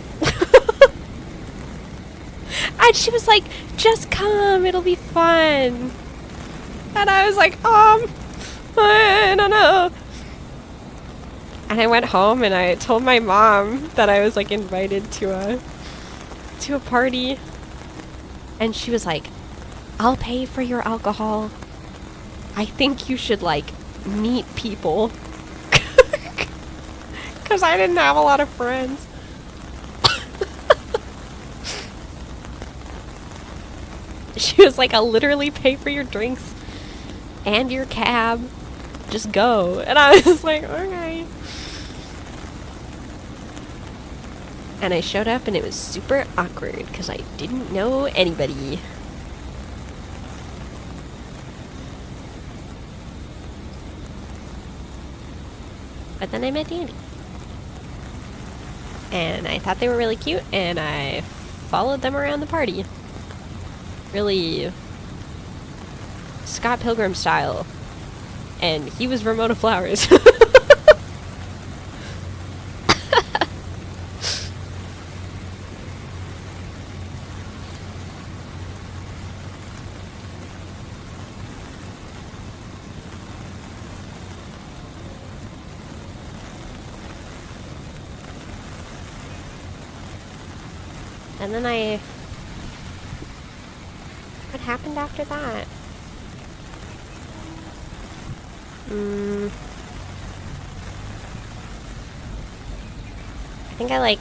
And she was like, just come, it'll be fun. And I was like, I don't know. And I went home and I told my mom that I was like invited to a party. And she was like, I'll pay for your alcohol. I think you should like meet people. Because I didn't have a lot of friends. She was like, I'll literally pay for your drinks and your cab. Just go. And I was like, okay. And I showed up and it was super awkward because I didn't know anybody. But then I met Danny. And I thought they were really cute and I followed them around the party. Really Scott Pilgrim style. And he was Ramona Flowers. And then what happened after that? I think I like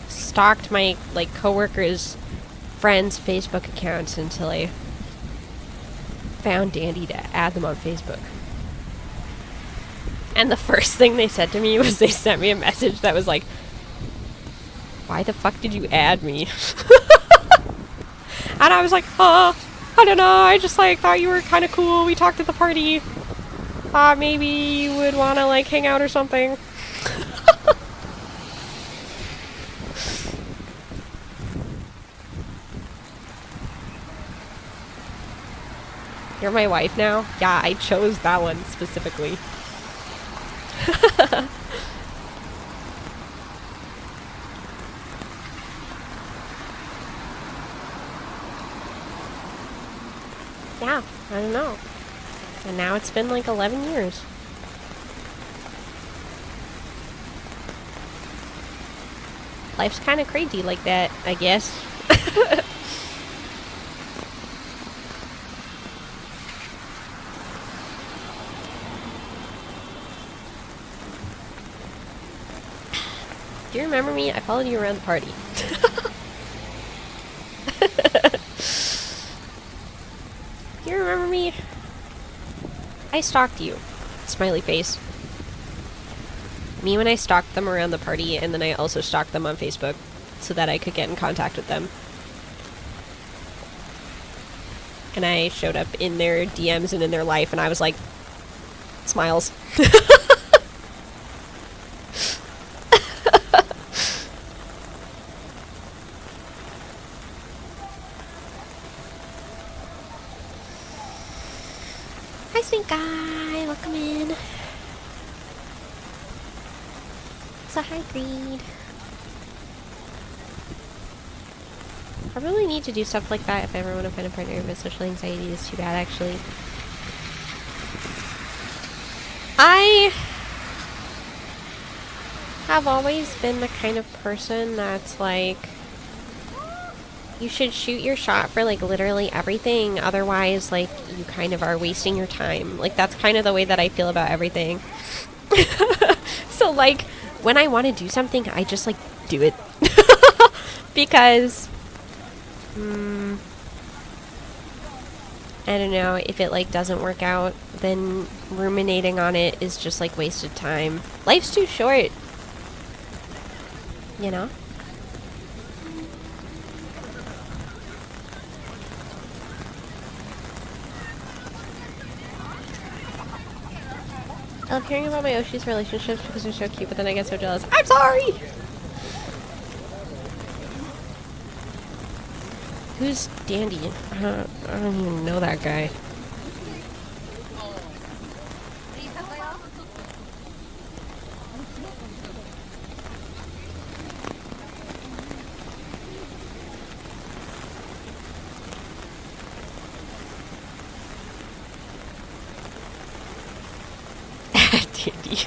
stalked my like coworkers' friends' Facebook accounts until I found Dandy to add them on Facebook. And the first thing they said to me was they sent me a message that was like, why the fuck did you add me? And I was like, I don't know, I just like thought you were kind of cool. We talked at the party. Thought maybe you would want to like hang out or something. You're my wife now? Yeah, I chose that one specifically. Yeah, I don't know. And now it's been like 11 years. Life's kind of crazy like that, I guess. Do you remember me? I followed you around the party. Do you remember me? I stalked you. Smiley face. Me when I stalked them around the party, and then I also stalked them on Facebook so that I could get in contact with them. And I showed up in their DMs and in their life, and I was like, smiles. Hi, Snake Guy. Welcome in. So hi, Greed. I really need to do stuff like that if I ever want to find a partner, but social anxiety is too bad, actually. I have always been the kind of person that's like, you should shoot your shot for like literally everything, otherwise like you kind of are wasting your time. Like that's kind of the way that I feel about everything. So like when I want to do something, I just like do it. Because I don't know, if it like doesn't work out, then ruminating on it is just like wasted time. Life's too short, you know? I love hearing about my Oshi's relationships because they're so cute, but then I get so jealous. I'm sorry! Who's Dandy? I don't even know that guy. Dandy.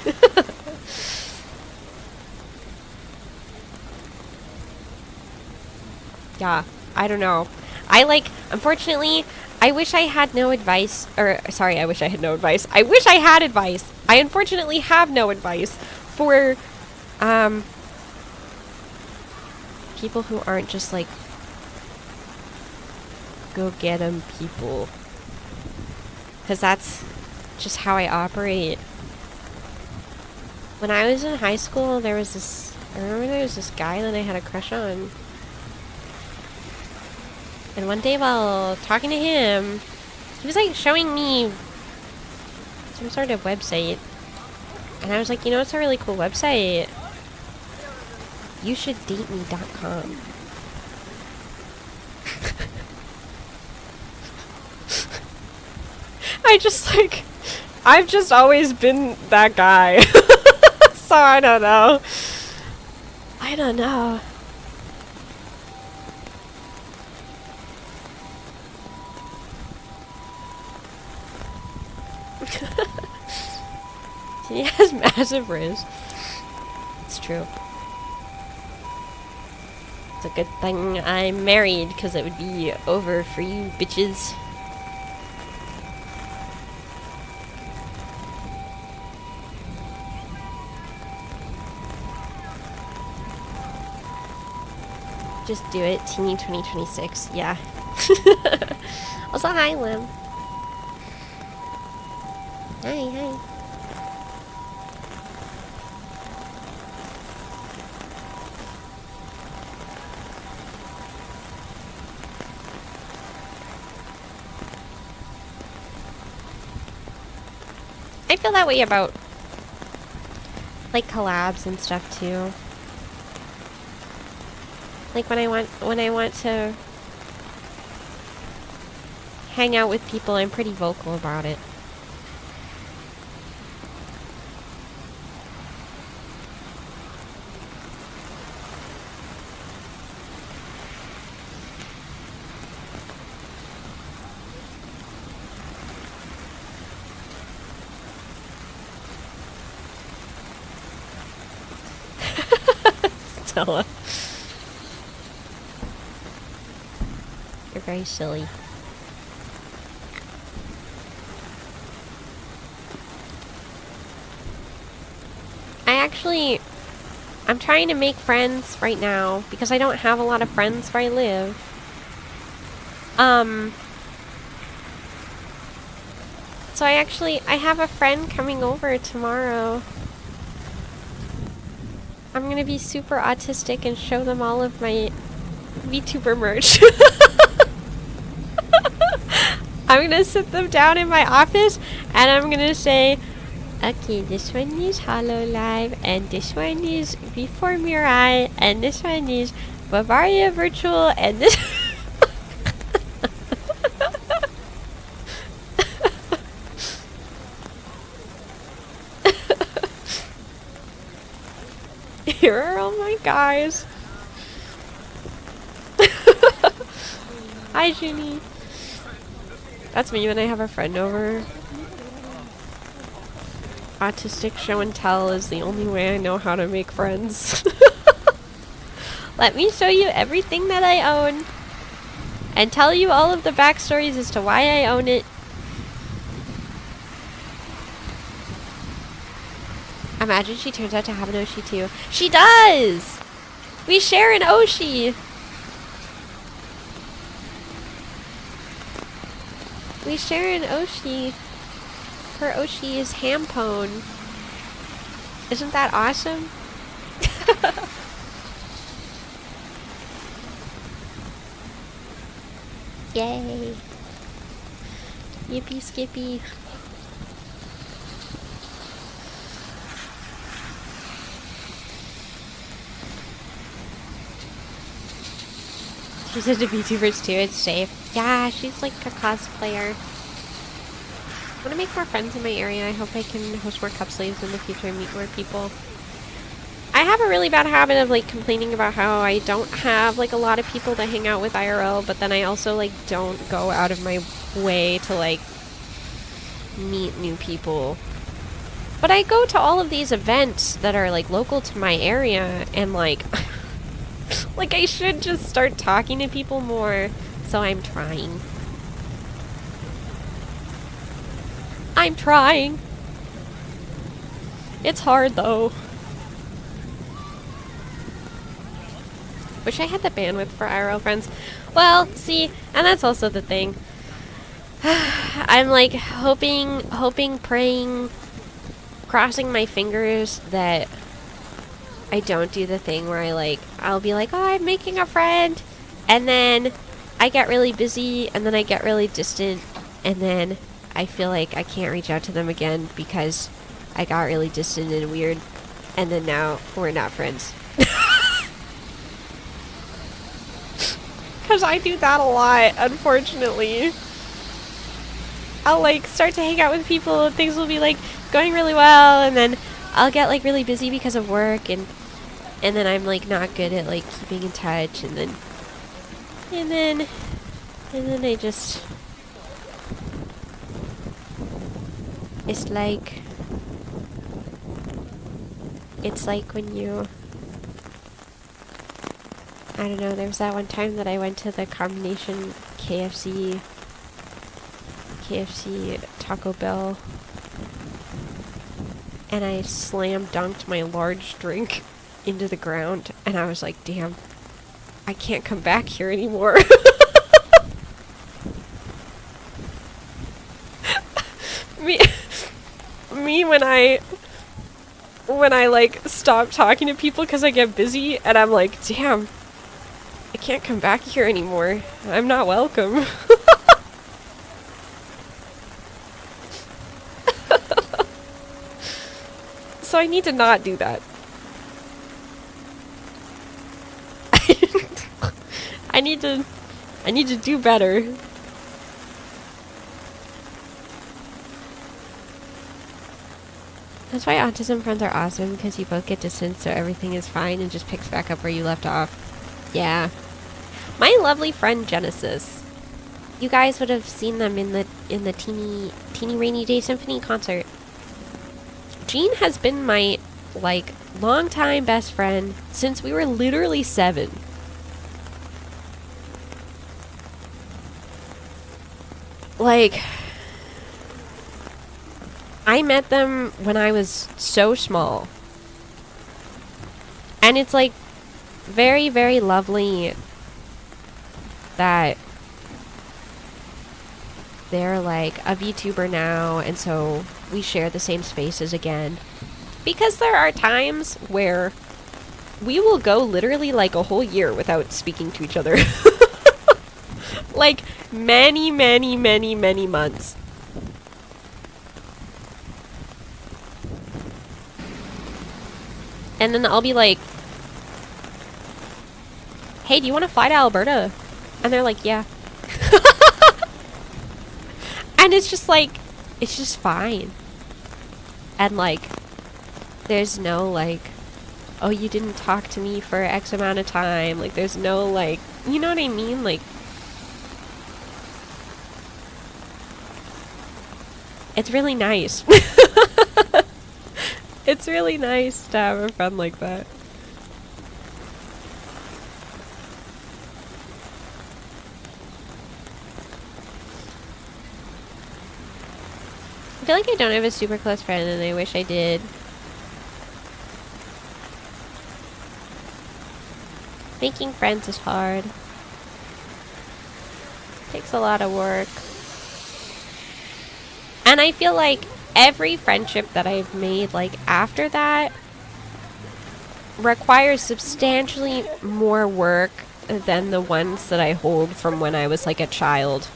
Yeah, I don't know. Unfortunately, I wish I had no advice, or, sorry, I wish I had no advice. I wish I had advice. I unfortunately have no advice for, people who aren't just, like, go get 'em people. Because that's just how I operate. When I was in high school, I remember there was this guy that I had a crush on. And one day while talking to him, he was like showing me some sort of website. And I was like, you know, it's a really cool website. You should dateme.com. I've just always been that guy. So I don't know. I don't know. He has massive riz. It's true. It's a good thing I'm married, because it would be over for you bitches. Just do it, Teeny 2026. Yeah. Also, hi, Lim. Hi. I feel that way about like collabs and stuff too. Like when I want to hang out with people, I'm pretty vocal about it. Stella. You're very silly. I'm trying to make friends right now because I don't have a lot of friends where I live. So I have a friend coming over tomorrow. I'm gonna be super autistic and show them all of my VTuber merch. I'm gonna sit them down in my office and I'm gonna say, okay, this one is HoloLive, and this one is Before Mirai, and this one is Bavaria Virtual, and this... Oh my guys. Hi, Ginny. That's me when I have a friend over. Autistic show and tell is the only way I know how to make friends. Let me show you everything that I own and tell you all of the backstories as to why I own it. Imagine she turns out to have an Oshi too. She does! We share an Oshi! We share an Oshi. Her Oshi is Hampone. Isn't that awesome? Yay. Yippee skippy. She's into VTubers too, it's safe. Yeah, she's like a cosplayer. I want to make more friends in my area. I hope I can host more cup slaves in the future and meet more people. I have a really bad habit of like complaining about how I don't have like a lot of people to hang out with IRL, but then I also like don't go out of my way to like meet new people. But I go to all of these events that are like local to my area and like like I should just start talking to people more, so I'm trying. I'm trying. It's hard though. Wish I had the bandwidth for IRL friends. Well, see, and that's also the thing. I'm like hoping, praying, crossing my fingers that I don't do the thing where I'll be like, oh, I'm making a friend, and then I get really busy, and then I get really distant, and then I feel like I can't reach out to them again because I got really distant and weird, and then now we're not friends. Because I do that a lot, unfortunately. I'll like start to hang out with people and things will be like going really well, and then I'll get like really busy because of work, and then I'm like not good at like keeping in touch, and then I just, it's like when you, I don't know, there was that one time that I went to the combination KFC Taco Bell, and I slam dunked my large drink into the ground, and I was like, damn, I can't come back here anymore. me when I like stop talking to people because I get busy, and I'm like, damn, I can't come back here anymore. I'm not welcome. So I need to not do that. I need to do better. That's why autism friends are awesome, because you both get distance so everything is fine and just picks back up where you left off. Yeah. My lovely friend Genesis. You guys would have seen them in the teeny rainy day symphony concert. Jean has been my like longtime best friend since we were literally 7. Like, I met them when I was so small. And it's like very, very lovely that they're like a VTuber now, and so we share the same spaces again. Because there are times where we will go literally like a whole year without speaking to each other. Like many, many, many, many months. And then I'll be like, hey, do you want to fly to Alberta? And they're like, yeah. And it's just like, it's just fine. And like, there's no like oh, you didn't talk to me for X amount of time. Like, there's no, like, you know what I mean? Like, it's really nice. It's really nice to have a friend like that. I feel like I don't have a super close friend, and I wish I did. Making friends is hard. Takes a lot of work. And I feel like every friendship that I've made, like, after that requires substantially more work than the ones that I hold from when I was, like, a child.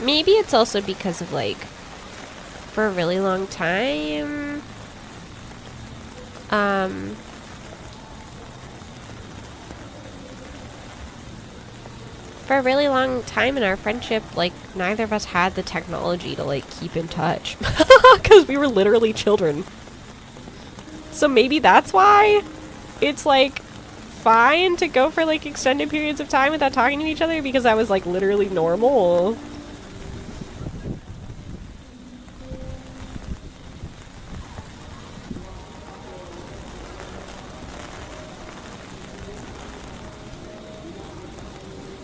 Maybe it's also because of, like, for a really long time, for a really long time in our friendship, like, neither of us had the technology to, like, keep in touch. Because we were literally children. So maybe that's why it's, like, fine to go for, like, extended periods of time without talking to each other, because that was, like, literally normal.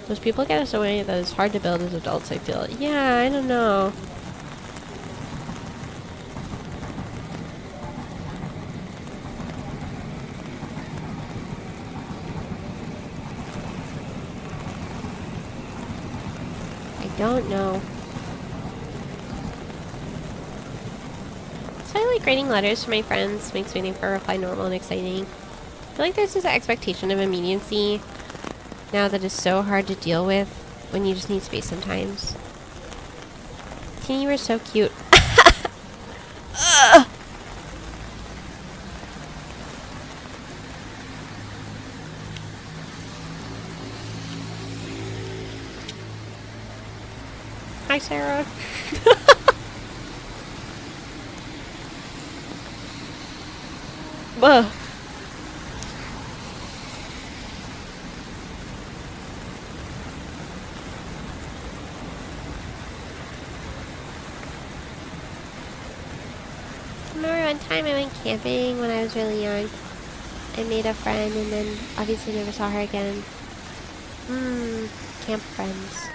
Those people get us away that it's hard to build as adults, I feel. Yeah, I don't know. I don't know. So I like writing letters to my friends. Makes waiting for a reply normal and exciting. I feel like there's this expectation of immediacy now that is so hard to deal with when you just need space sometimes. Teeny, you were so cute. Hi, Sarah. Ugh. One time I went camping when I was really young. I made a friend and then obviously never saw her again. Camp friends.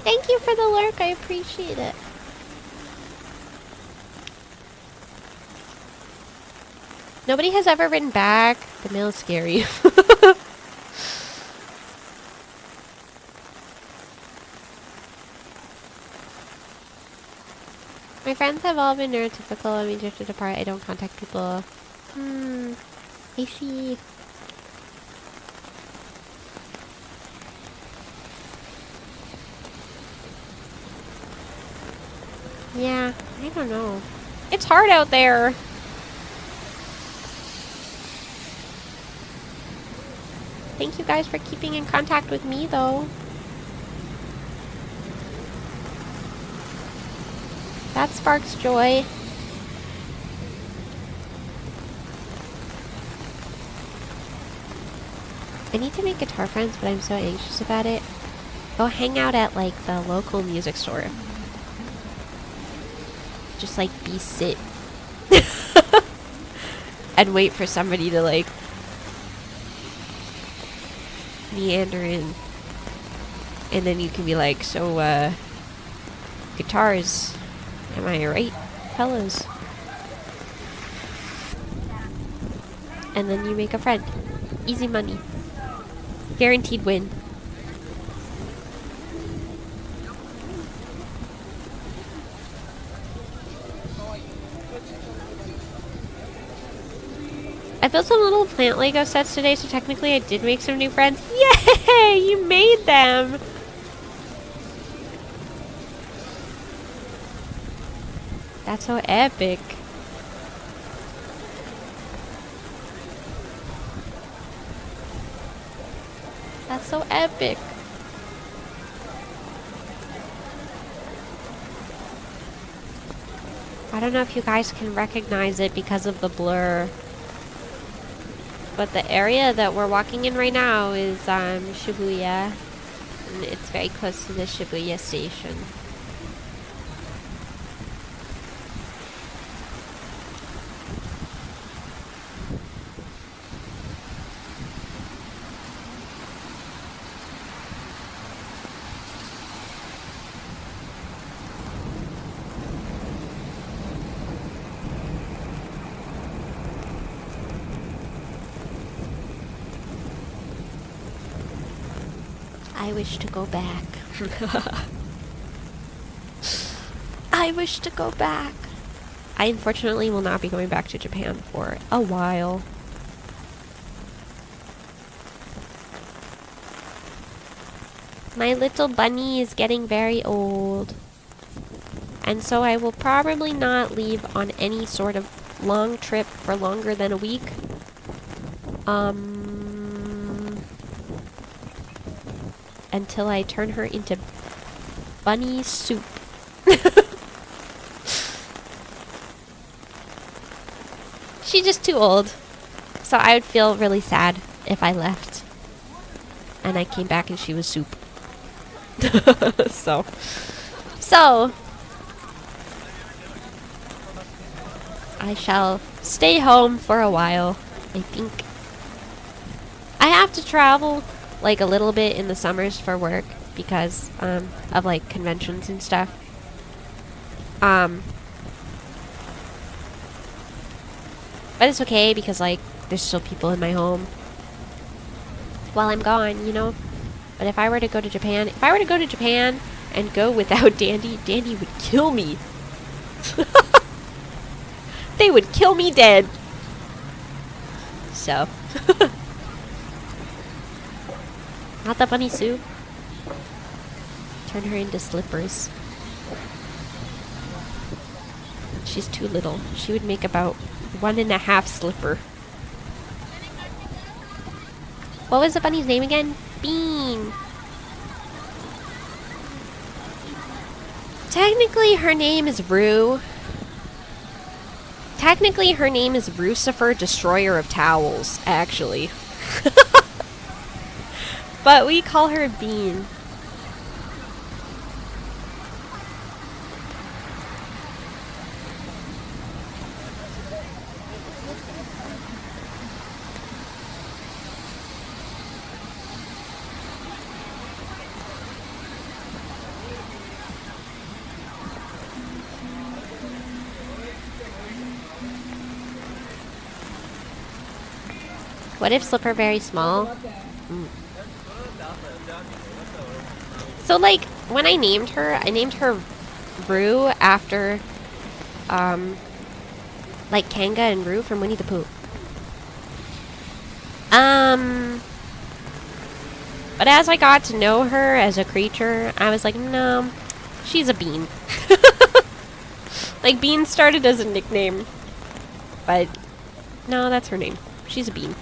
Thank you for the lurk, I appreciate it. Nobody has ever written back. The mail is scary. My friends have all been neurotypical and we drifted apart. I don't contact people. I see. Yeah, I don't know. It's hard out there. Thank you guys for keeping in contact with me, though. That sparks joy. I need to make guitar friends, but I'm so anxious about it. Go hang out at, like, the local music store. Just, like, sit. And wait for somebody to, like, meander in. And then you can be like, so, guitars, am I right, fellas? And then you make a friend. Easy money. Guaranteed win. I built some little plant Lego sets today, so technically I did make some new friends. Yay! You made them! That's so epic. That's so epic. I don't know if you guys can recognize it because of the blur. But the area that we're walking in right now is Shibuya. And it's very close to the Shibuya station. I wish to go back. I wish to go back. I unfortunately will not be going back to Japan for a while. My little bunny is getting very old. And so I will probably not leave on any sort of long trip for longer than a week. Until I turn her into bunny soup. She's just too old. So I would feel really sad if I left and I came back and she was soup. So I shall stay home for a while, I think. I have to travel like a little bit in the summers for work because of like conventions and stuff. But it's okay because like there's still people in my home while I'm gone, you know. But if I were to go to Japan, and go without Dandy would kill me. They would kill me dead. So not the bunny soup. Turn her into slippers. She's too little. She would make about 1.5 slipper. What was the bunny's name again? Bean. Technically her name is Rue. Technically her name is Rucifer, Destroyer of Towels, actually. But we call her Bean. What if Slipper very small? So like when I named her Rue after like Kanga and Rue from Winnie the Pooh. But as I got to know her as a creature, I was like, no, she's a bean. Like Bean started as a nickname, but no, that's her name. She's a bean.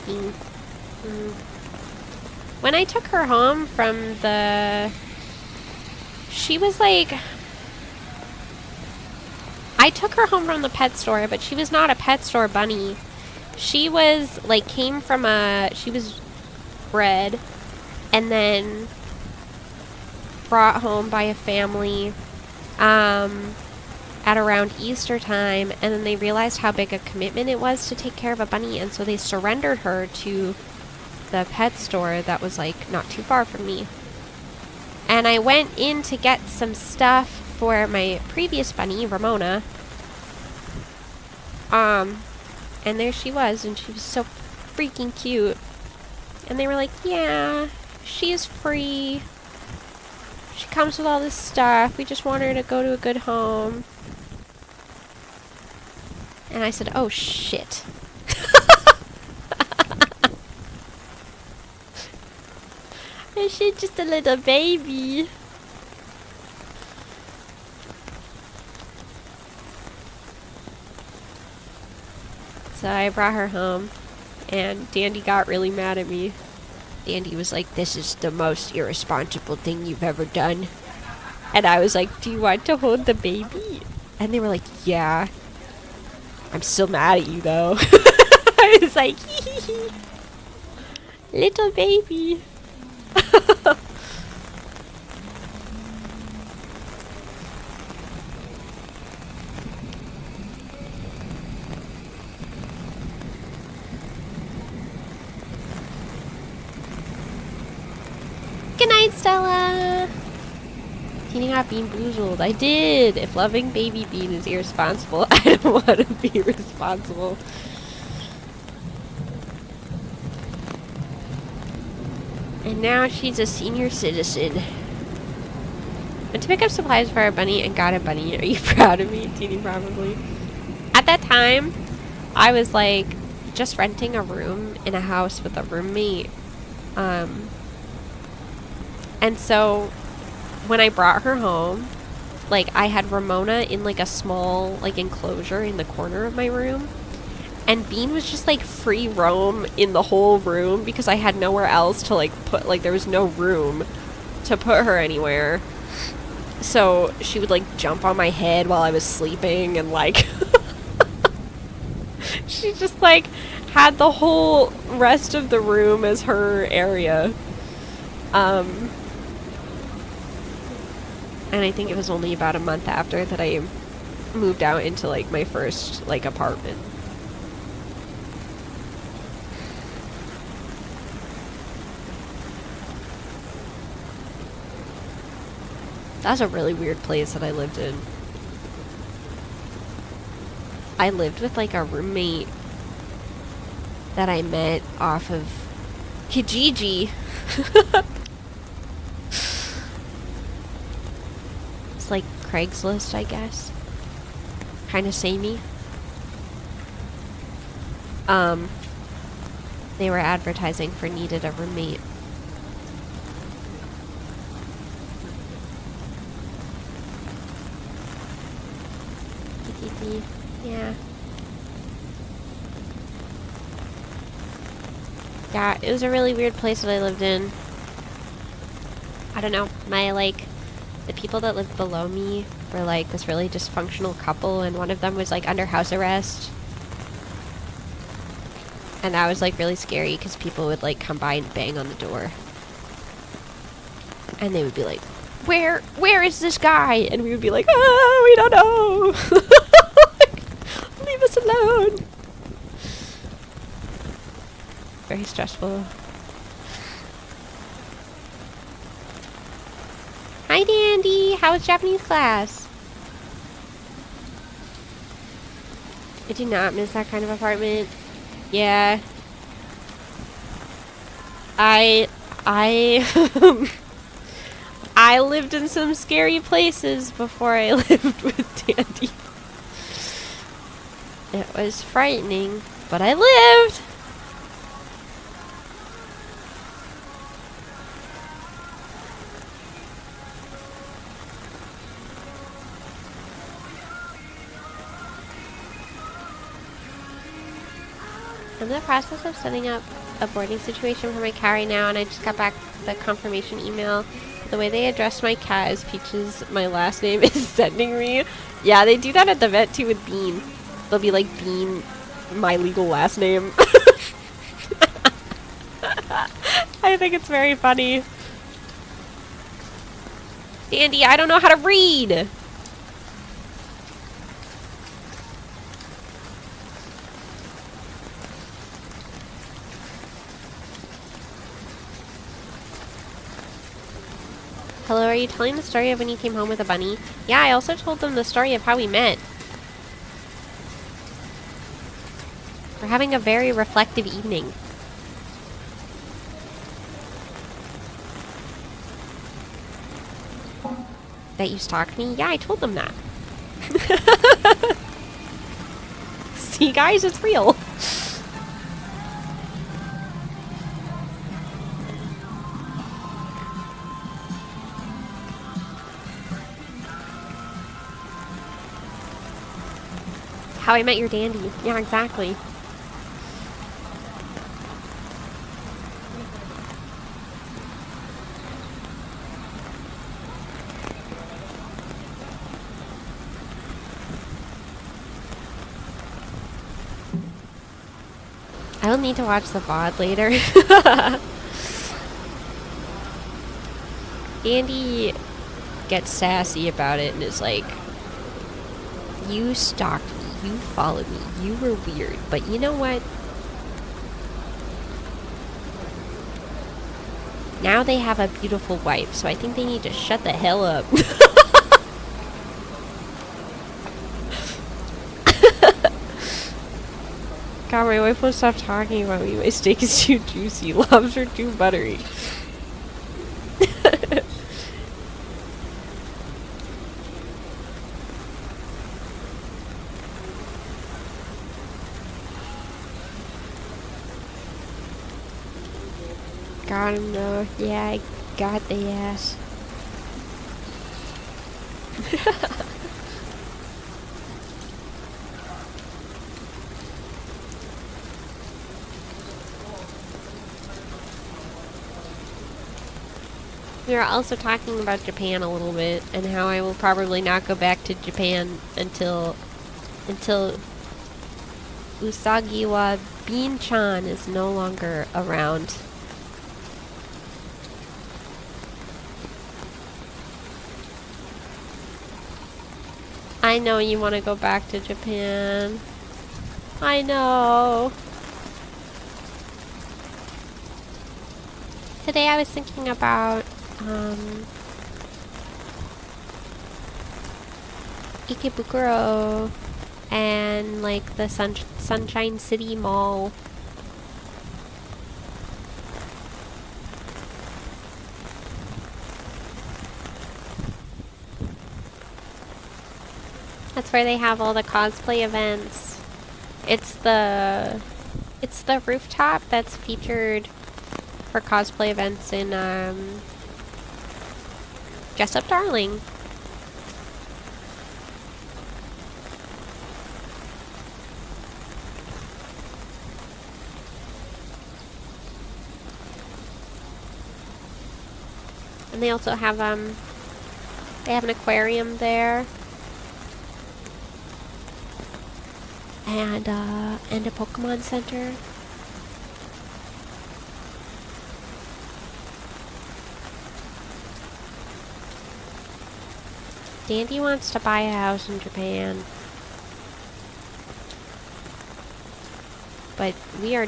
Bean. When I took her home from she was like, I took her home from the pet store, but she was not a pet store bunny. She was like, she was bred and then brought home by a family at around Easter time, and then they realized how big a commitment it was to take care of a bunny, and so they surrendered her to the pet store that was like not too far from me. And I went in to get some stuff for my previous bunny, Ramona. And there she was, and she was so freaking cute. And they were like, yeah, she's free. She comes with all this stuff. We just want her to go to a good home. And I said, oh shit. And she's just a little baby. So I brought her home. And Dandy got really mad at me. Dandy was like, "This is the most irresponsible thing you've ever done." And I was like, "Do you want to hold the baby?" And they were like, "Yeah." I'm still mad at you though. I was like, hee hee hee. Little baby. Good night, Stella. Teeny got Bean boozled. I did. If loving baby Bean is irresponsible, I don't want to be responsible. And now she's a senior citizen. Went to pick up supplies for our bunny and got a bunny. Are you proud of me, Teeny? Probably. At that time, I was like just renting a room in a house with a roommate. And so when I brought her home, like I had Ramona in like a small like enclosure in the corner of my room. And Bean was just like free roam in the whole room because I had nowhere else to like put, like there was no room to put her anywhere. So she would like jump on my head while I was sleeping and like she just like had the whole rest of the room as her area. And I think it was only about a month after that I moved out into like my first like apartment. That's a really weird place that I lived in. I lived with like a roommate that I met off of Kijiji. It's like Craigslist, I guess. Kind of samey. They were advertising for needed a roommate. Yeah. Yeah, it was a really weird place that I lived in. I don't know, the people that lived below me were like this really dysfunctional couple, and one of them was like under house arrest. And that was like really scary because people would like come by and bang on the door. And they would be like, where is this guy? And we would be like, oh, we don't know. Leave us alone. Very stressful. Hi, Dandy. How was Japanese class? I do not miss that kind of apartment. Yeah. I I lived in some scary places before I lived with Dandy. It was frightening, but I lived. I'm in the process of setting up a boarding situation for my cat right now, and I just got back the confirmation email. The way they address my cat as Peaches, my last name, is sending me. Yeah, they do that at the vet too with Bean. They'll be like, Bean, my legal last name. I think it's very funny. Dandy, I don't know how to read. Hello, are you telling the story of when you came home with a bunny? Yeah, I also told them the story of how we met. We're having a very reflective evening. That you stalked me? Yeah, I told them that. See, guys, it's real. How I Met Your Dandy. Yeah, exactly. I'll need to watch the VOD later. Andy gets sassy about it and is like, you stalked me, you followed me, you were weird, but you know what? Now they have a beautiful wife, so I think they need to shut the hell up. God, my wife won't stop talking about me. My steak is too juicy, lobster too buttery. Got him though. Yeah, I got the ass. We were also talking about Japan a little bit and how I will probably not go back to Japan until Usagiwa Bean-chan is no longer around. I know you want to go back to Japan. I know. Today I was thinking about Ikebukuro and like the Sunshine City Mall. That's where they have all the cosplay events. It's the rooftop that's featured for cosplay events in Dress Up Darling. And they also have they have an aquarium there. And a Pokemon Center. Dandy wants to buy a house in Japan. But we are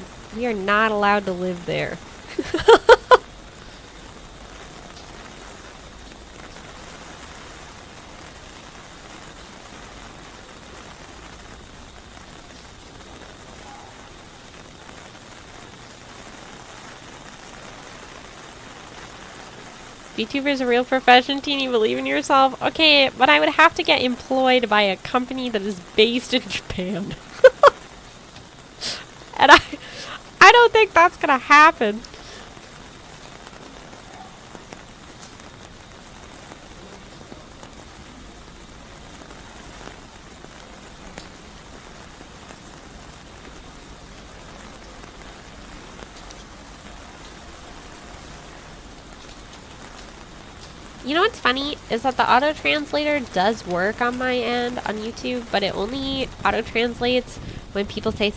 not allowed to live there. VTuber is a real profession, Teeny. Believe in yourself. Okay, but I would have to get employed by a company that is based in Japan. And I don't think that's gonna happen. You know what's funny is that the auto translator does work on my end on YouTube, but it only auto translates when people say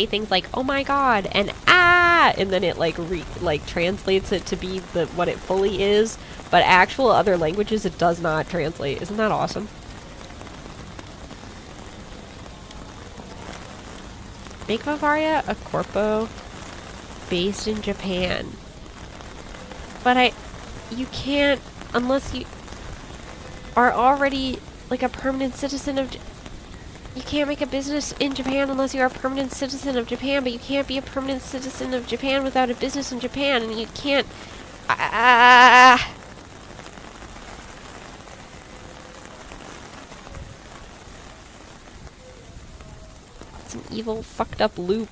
things like "oh my god" and "ah," and then it like translates it to be what it fully is. But actual other languages, it does not translate. Isn't that awesome? Make Bavaria a corpo based in Japan, but you can't. Unless you are already like a permanent citizen of you can't make a business in Japan unless you are a permanent citizen of Japan, but you can't be a permanent citizen of Japan without a business in Japan, and you can't It's an evil fucked up loop.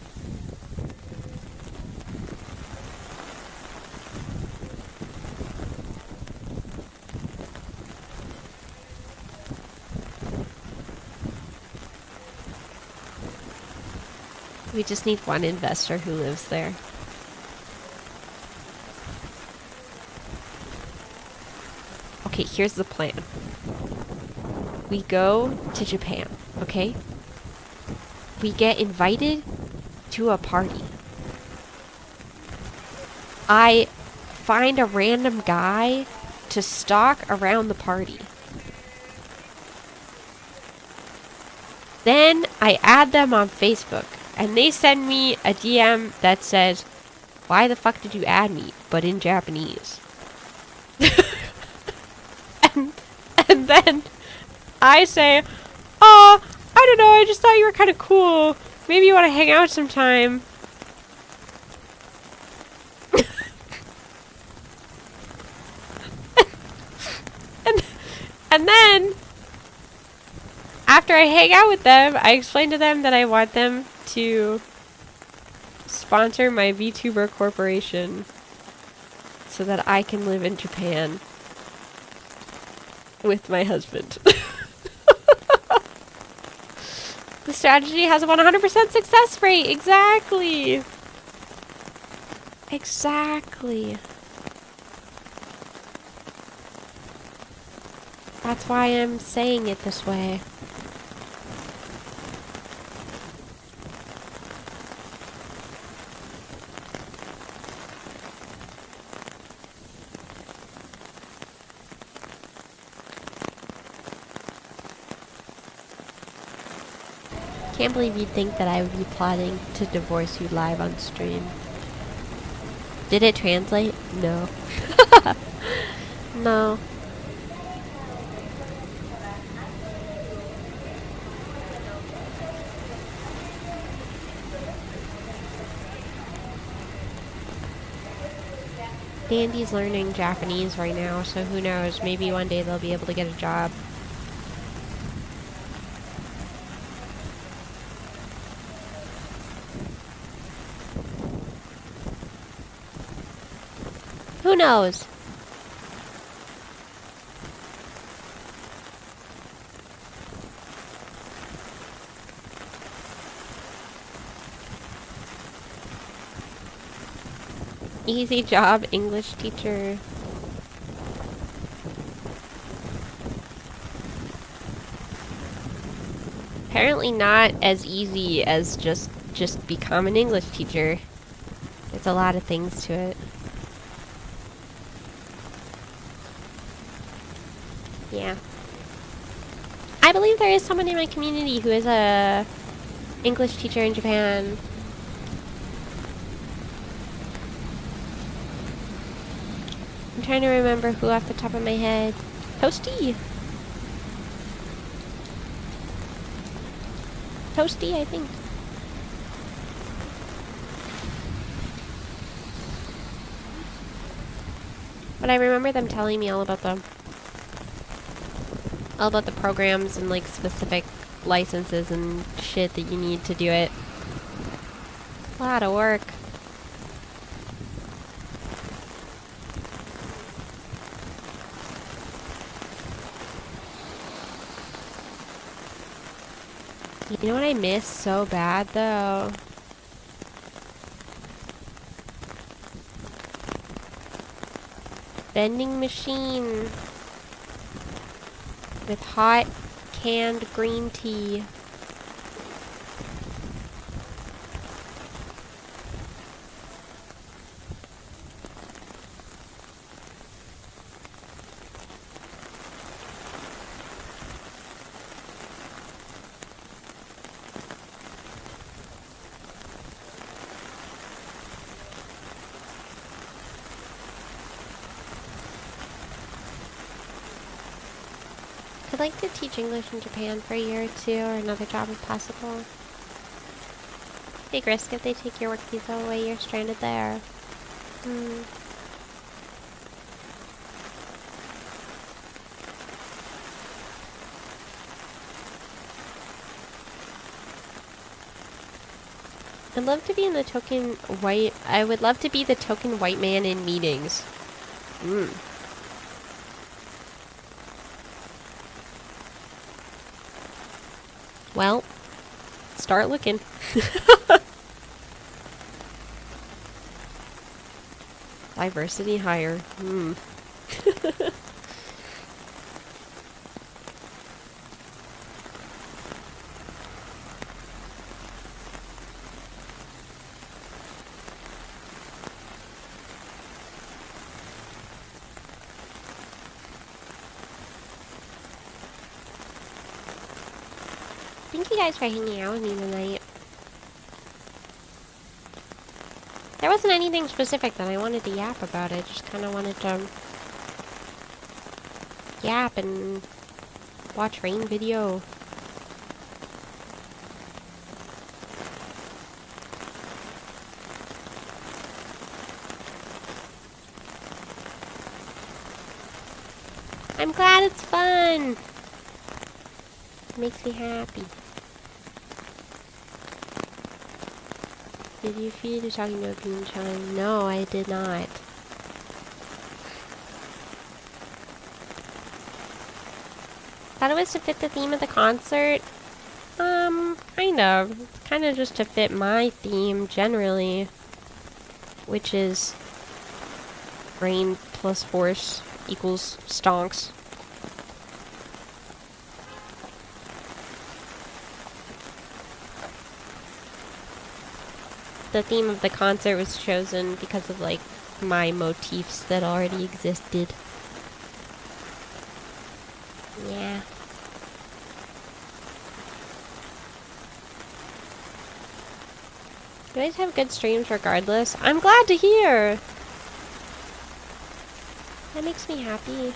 We just need one investor who lives there. Okay, here's the plan. We go to Japan, okay? We get invited to a party. I find a random guy to stalk around the party. Then I add them on Facebook, and they send me a DM that says, "Why the fuck did you add me?" but in Japanese. and then I say, "Oh, I don't know, I just thought you were kind of cool. Maybe you want to hang out sometime." And then, after I hang out with them, I explain to them that I want them to sponsor my VTuber corporation so that I can live in Japan with my husband. The strategy has a 100% success rate. Exactly. Exactly. That's why I'm saying it this way. Can't believe you'd think that I would be plotting to divorce you live on stream. Did it translate? No. No. Dandy's learning Japanese right now, so who knows, maybe one day they'll be able to get a job. Who knows? Easy job, English teacher. Apparently not as easy as just become an English teacher. There's a lot of things to it. Yeah. I believe there is someone in my community who is a English teacher in Japan. I'm trying to remember who off the top of my head. Toasty! Toasty, I think. But I remember them telling me all about them. All about the programs and like specific licenses and shit that you need to do it. A lot of work. You know what I miss so bad though? Vending machine with hot canned green tea. I'd like to teach English in Japan for a year or two, or another job if possible. Big risk if they take your work visa away, you're stranded there. I'd love to be in the token white... I would love to be the token white man in meetings. Well, start looking. Diversity hire. Thank you guys for hanging out with me tonight. There wasn't anything specific that I wanted to yap about. I just kind of wanted to yap and watch rain video. I'm glad it's fun. It makes me happy. Did you feel you talking to a bean chime? No, I did not. Thought it was to fit the theme of the concert. Kind of. It's kind of just to fit my theme generally, which is rain plus horse equals stonks. The theme of the concert was chosen because of like my motifs that already existed. Yeah. You guys have good streams regardless. I'm glad to hear! That makes me happy.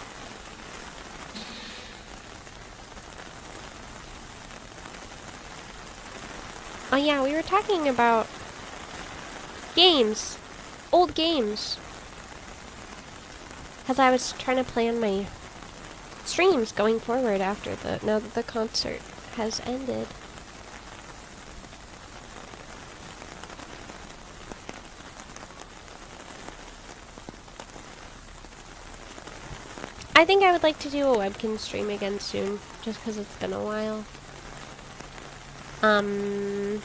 Oh yeah, we were talking about games. Old games. Because I was trying to plan my streams going forward after now that the concert has ended. I think I would like to do a webcam stream again soon, just because it's been a while. Can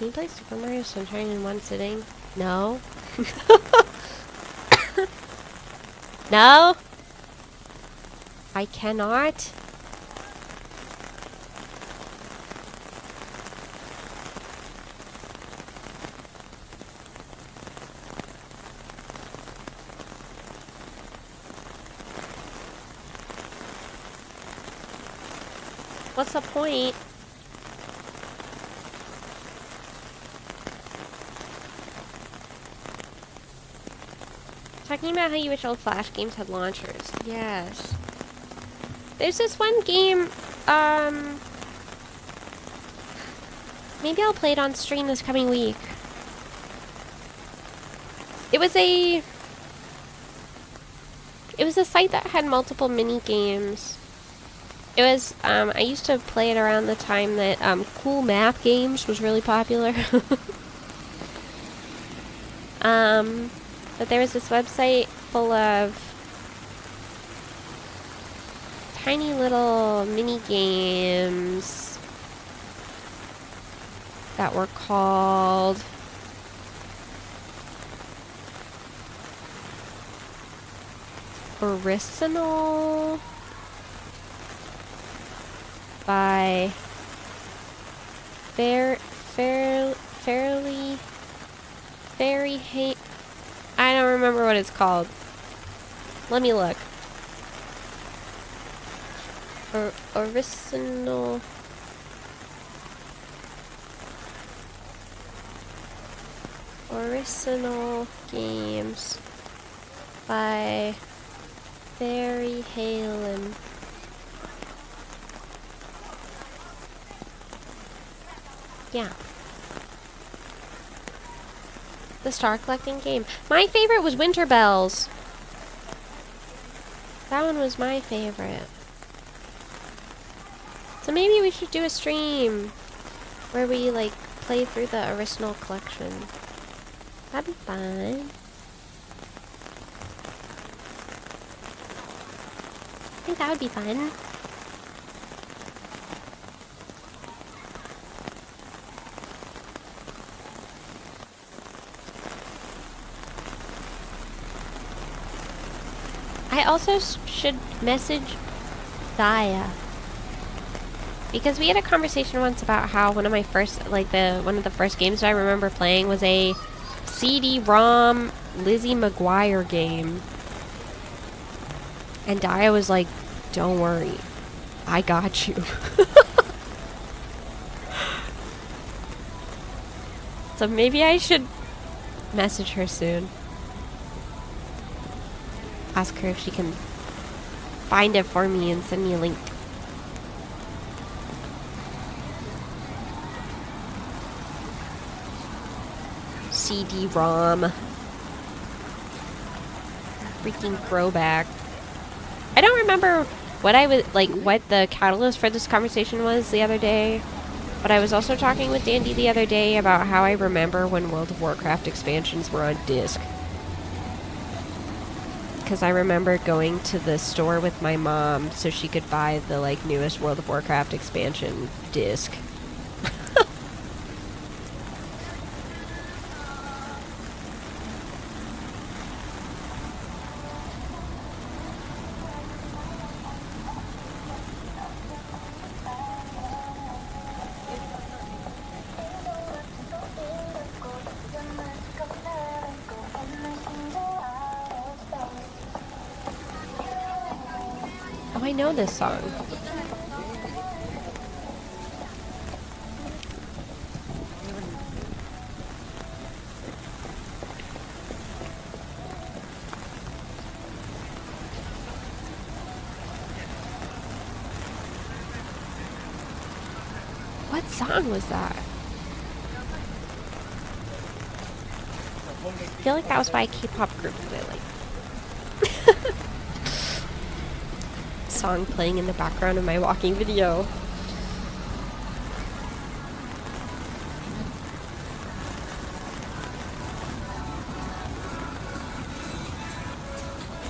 you play Super Mario Sunshine in one sitting? No. No? I cannot? What's the point? Talking about how you wish old Flash games had launchers. Yes. There's this one game, maybe I'll play it on stream this coming week. It was a site that had multiple mini games. It was, I used to play it around the time that, Cool Math Games was really popular. But there was this website full of tiny little mini games that were called Original by I don't remember what it's called. Let me look. Original games by Barry Halen. Yeah. The star collecting game. My favorite was Winter Bells. That one was my favorite. So maybe we should do a stream where we like play through the original collection. That'd be fun. I think that would be fun. I also should message Thaya, because we had a conversation once about how one of my first, one of the first games I remember playing was a CD-ROM Lizzie McGuire game, and Thaya was like, "Don't worry, I got you. So maybe I should message her soon. Ask her if she can find it for me and send me a link. CD-ROM. Freaking throwback. I don't remember what I was like, what the catalyst for this conversation was the other day, but I was also talking with Dandy the other day about how I remember when World of Warcraft expansions were on disc. Because I remember going to the store with my mom so she could buy the like newest World of Warcraft expansion disc. Oh, I know this song. What song was that? I feel like that was by a K-pop group that I like. Song playing in the background of my walking video.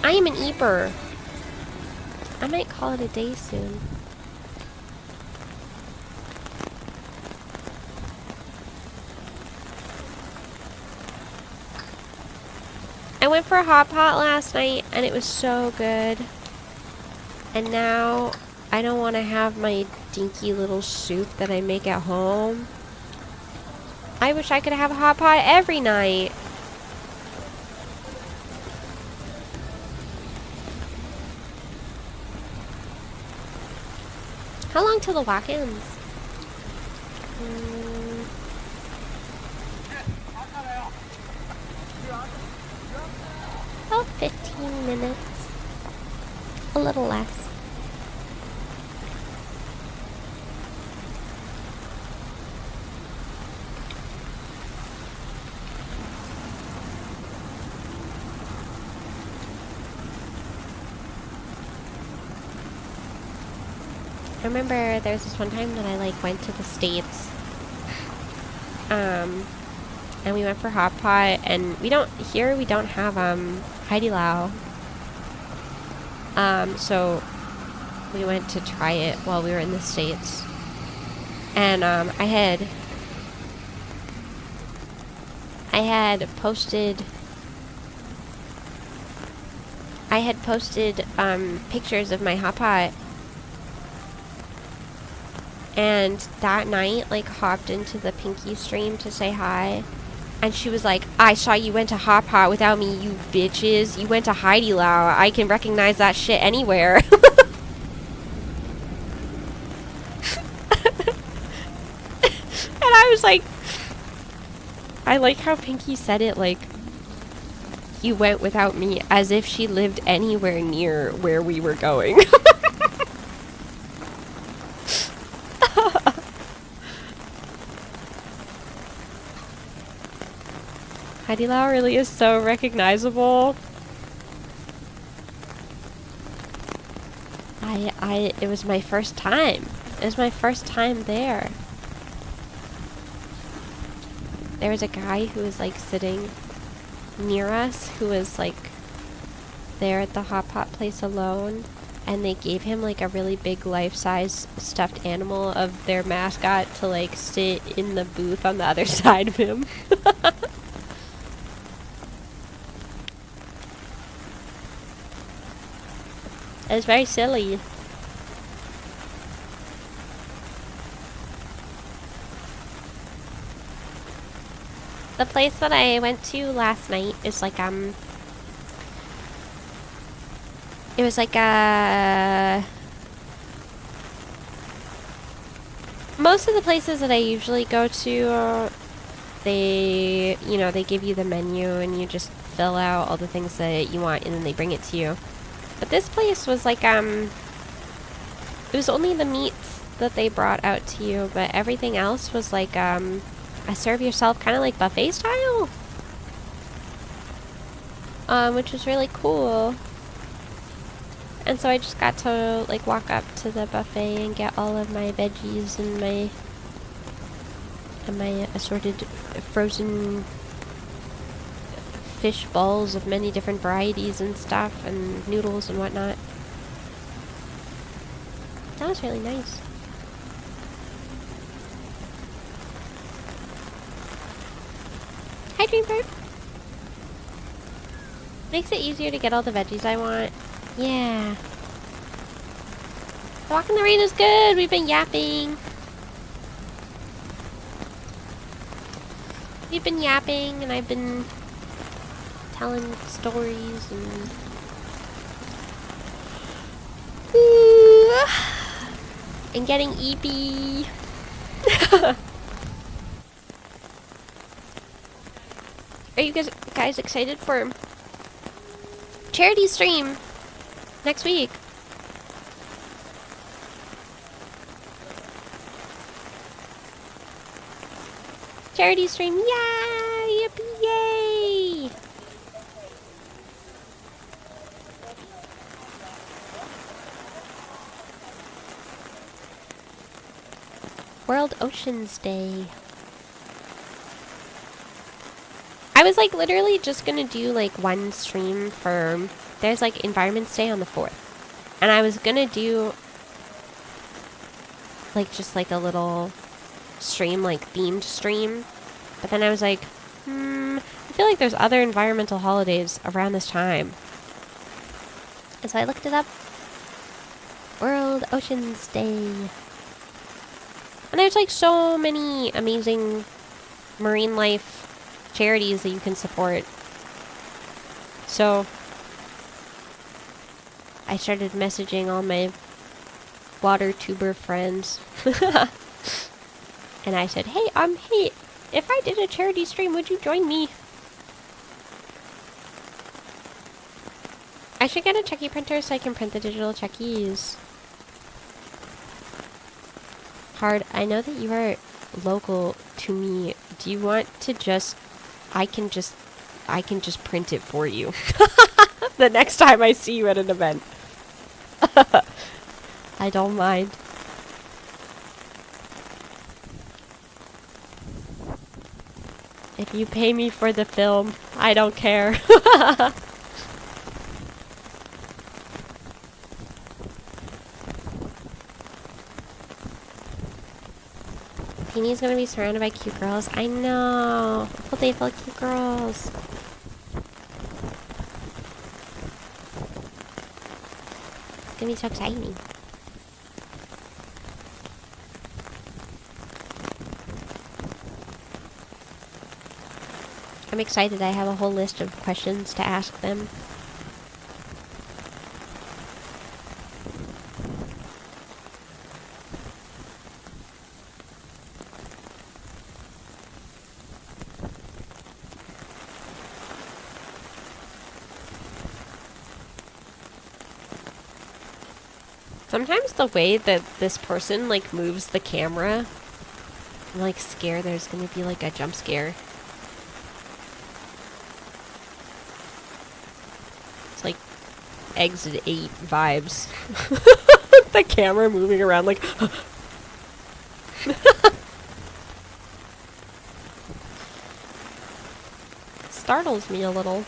I am an eeper. I might call it a day soon. I went for a hot pot last night and it was so good. And now I don't want to have my dinky little soup that I make at home. I wish I could have a hot pot every night. How long till the walk-ins? About 15 minutes. A little less. I remember there was this one time that I like went to the States, and we went for hot pot, and we don't have Heidi Lau, so we went to try it while we were in the States, and I had posted pictures of my hot pot. And that night, like, hopped into the Pinky stream to say hi. And she was like, I saw you went to Hot Pot without me, you bitches. You went to Heidi Lau. I can recognize that shit anywhere. And I was like, I like how Pinky said it, like, you went without me, as if she lived anywhere near where we were going. Heidi Lau really is so recognizable. It was my first time. It was my first time there. There was a guy who was like sitting near us who was like there at the hot pot place alone, and they gave him like a really big life-size stuffed animal of their mascot to like sit in the booth on the other side of him. It was very silly. The place that I went to last night is like, it was like a most of the places that I usually go to, they, you know, they give you the menu and you just fill out all the things that you want and then they bring it to you. But this place was like, it was only the meats that they brought out to you, but everything else was like, a serve yourself, kind of like buffet style. Which was really cool. And so I just got to like walk up to the buffet and get all of my veggies and my assorted frozen fish balls of many different varieties and stuff and noodles and whatnot. That was really nice. Hi, Dreambird. Makes it easier to get all the veggies I want. Yeah. The walk in the rain is good. We've been yapping. We've been yapping and I've been telling stories and... Ooh. And getting eepy. Are you guys excited for charity stream next week? Charity stream, yay! Yippee, yay! World Oceans Day. I was like literally just gonna do like one stream for, there's like Environment Day on the 4th. And I was gonna do like just like a little stream, like themed stream. But then I was like, I feel like there's other environmental holidays around this time. And so I looked it up. World Oceans Day. And there's like so many amazing marine life charities that you can support. So I started messaging all my water tuber friends. And I said, hey, if I did a charity stream, would you join me? I should get a Checky printer so I can print the digital Checkies. Hard, I know that you are local to me. Do you want to just... I can just print it for you. The next time I see you at an event. I don't mind. If you pay me for the film, I don't care. Teeny's gonna be surrounded by cute girls. I know. A full day full of cute girls. It's gonna be so exciting. I'm excited. I have a whole list of questions to ask them. Sometimes the way that this person like moves the camera, I'm like scared there's gonna be like a jump scare. It's like Exit 8 vibes. The camera moving around like... Startles me a little.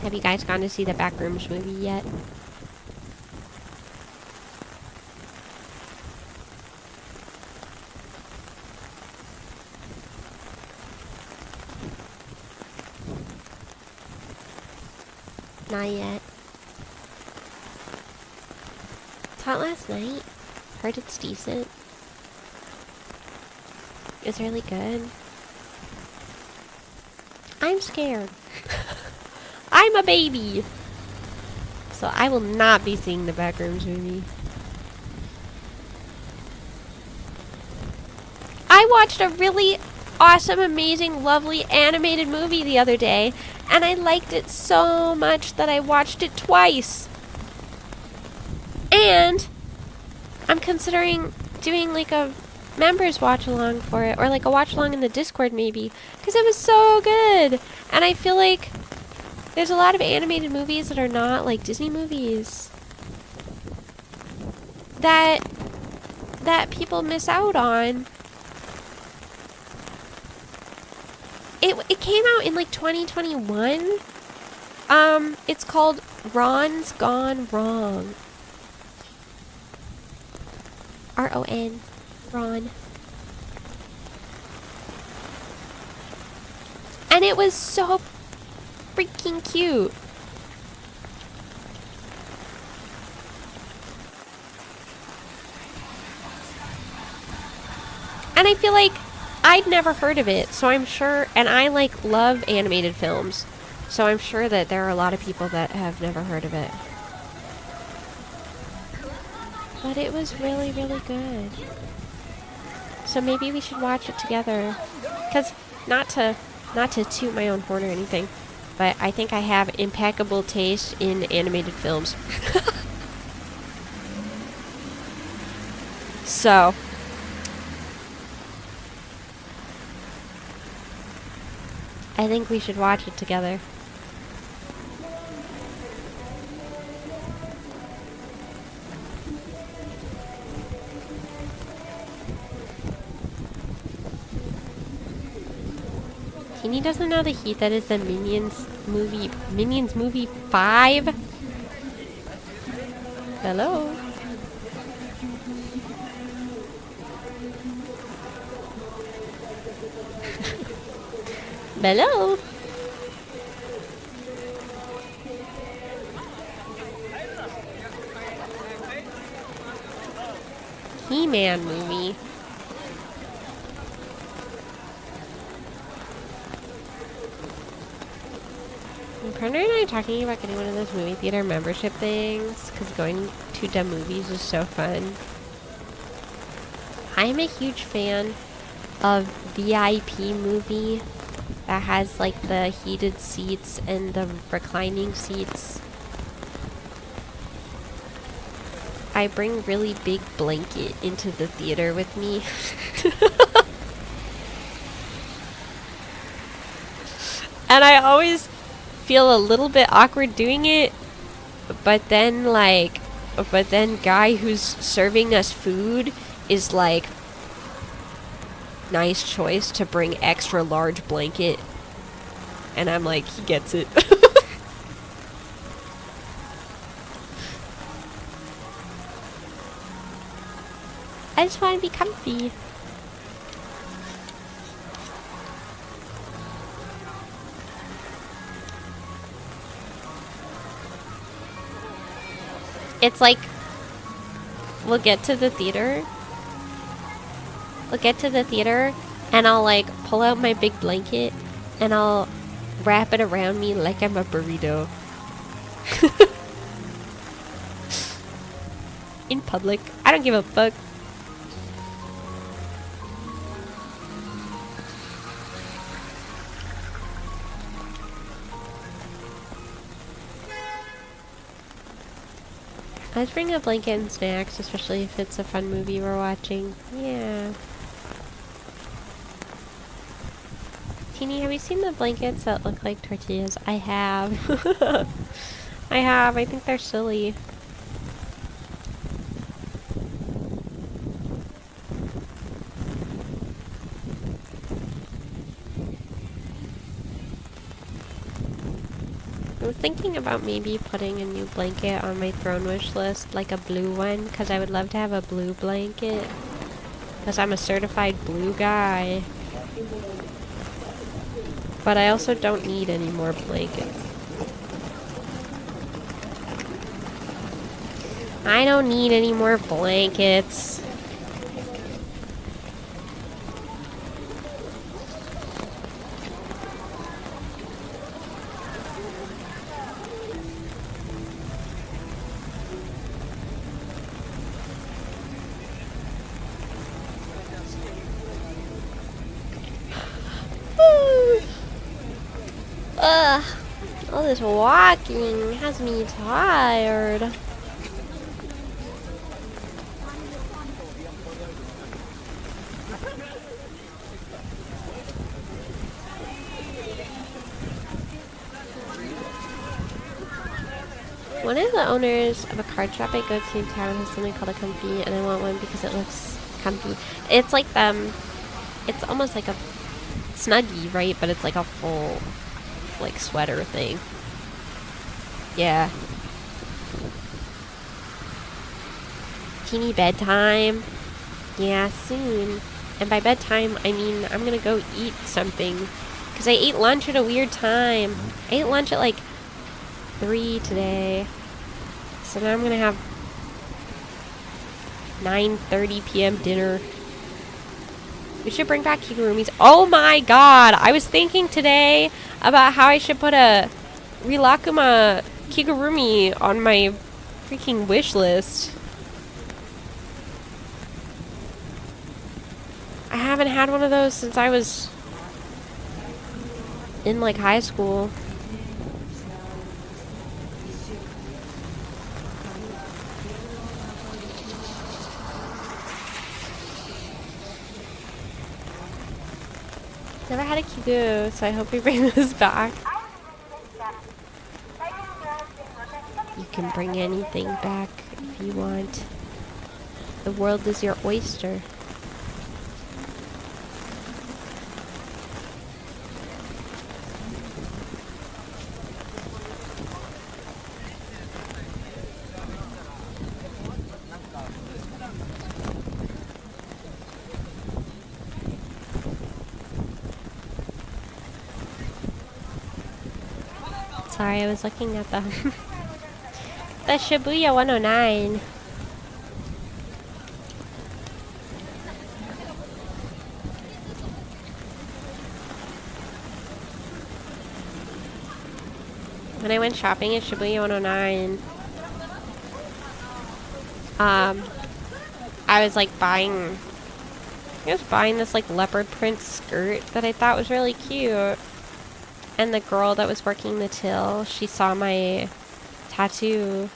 Have you guys gone to see the Backrooms movie yet? Not yet. Saw it last night. Heard it's decent. is really good. I'm scared. I'm a baby. So I will not be seeing the Backrooms movie. I watched a really awesome, amazing, lovely animated movie the other day, and I liked it so much that I watched it twice. And I'm considering doing like a members watch along for it, or like a watch along in the Discord maybe, because it was so good. And I feel like there's a lot of animated movies that are not like Disney movies that people miss out on. It came out in like 2021. It's called Ron's Gone Wrong. R-O-N. Ron. And it was so freaking cute. And I feel like I'd never heard of it, so I'm sure, and I like love animated films, so I'm sure that there are a lot of people that have never heard of it. But it was really, really good. So maybe we should watch it together. Because not to toot my own horn or anything, but I think I have impeccable taste in animated films. So I think we should watch it together. Teeny doesn't know the heat that is the Minions movie 5. Hello. Hello. He-Man movie. My partner and I are talking about getting one of those movie theater membership things because going to the movies is so fun. I'm a huge fan of VIP movie that has like the heated seats and the reclining seats. I bring really big blanket into the theater with me. And I always feel a little bit awkward doing it, but then guy who's serving us food is like, nice choice to bring extra large blanket, and I'm like, he gets it. I just want to be comfy. It's like, we'll get to the theater, and I'll like pull out my big blanket and I'll wrap it around me like I'm a burrito. In public. I don't give a fuck. Let's bring a blanket and snacks, especially if it's a fun movie we're watching. Yeah. Teeny, have you seen the blankets that look like tortillas? I have. I have. I think they're silly. I was thinking about maybe putting a new blanket on my throne wish list, like a blue one, because I would love to have a blue blanket. Because I'm a certified blue guy. But I also don't need any more blankets. I don't need any more blankets. All this walking has me tired. One of the owners of a card shop I go to in town has something called a comfy, and I want one because it looks comfy. It's like it's almost like a snuggie, right? But it's like a full, like, sweater thing. Yeah. Teeny bedtime. Yeah, soon. And by bedtime, I mean I'm gonna go eat something. Because I ate lunch at a weird time. I ate lunch at like 3 today. So now I'm gonna have 9:30 p.m. dinner. We should bring back kigurumis. Oh my god! I was thinking today about how I should put a Rilakuma kigurumi on my freaking wish list. I haven't had one of those since I was in like high school. Never had a kigu, so I hope we bring this back. You can bring anything back if you want. The world is your oyster. Sorry, I was looking at the the Shibuya 109. When I went shopping at Shibuya 109, I was like I was buying this like leopard print skirt that I thought was really cute. And the girl that was working the till, she saw my tattoo.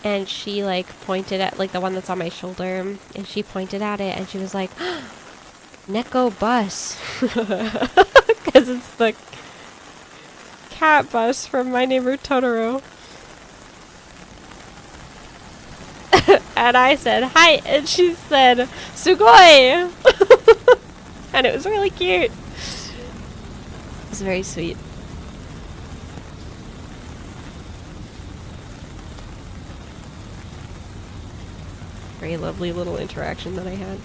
And she like pointed at like the one that's on my shoulder. And she pointed at it and she was like, Neko bus. Because it's the cat bus from My Neighbor Totoro. And I said, hi. And she said, sugoi. And it was really cute. It's very sweet. Very lovely little interaction that I had.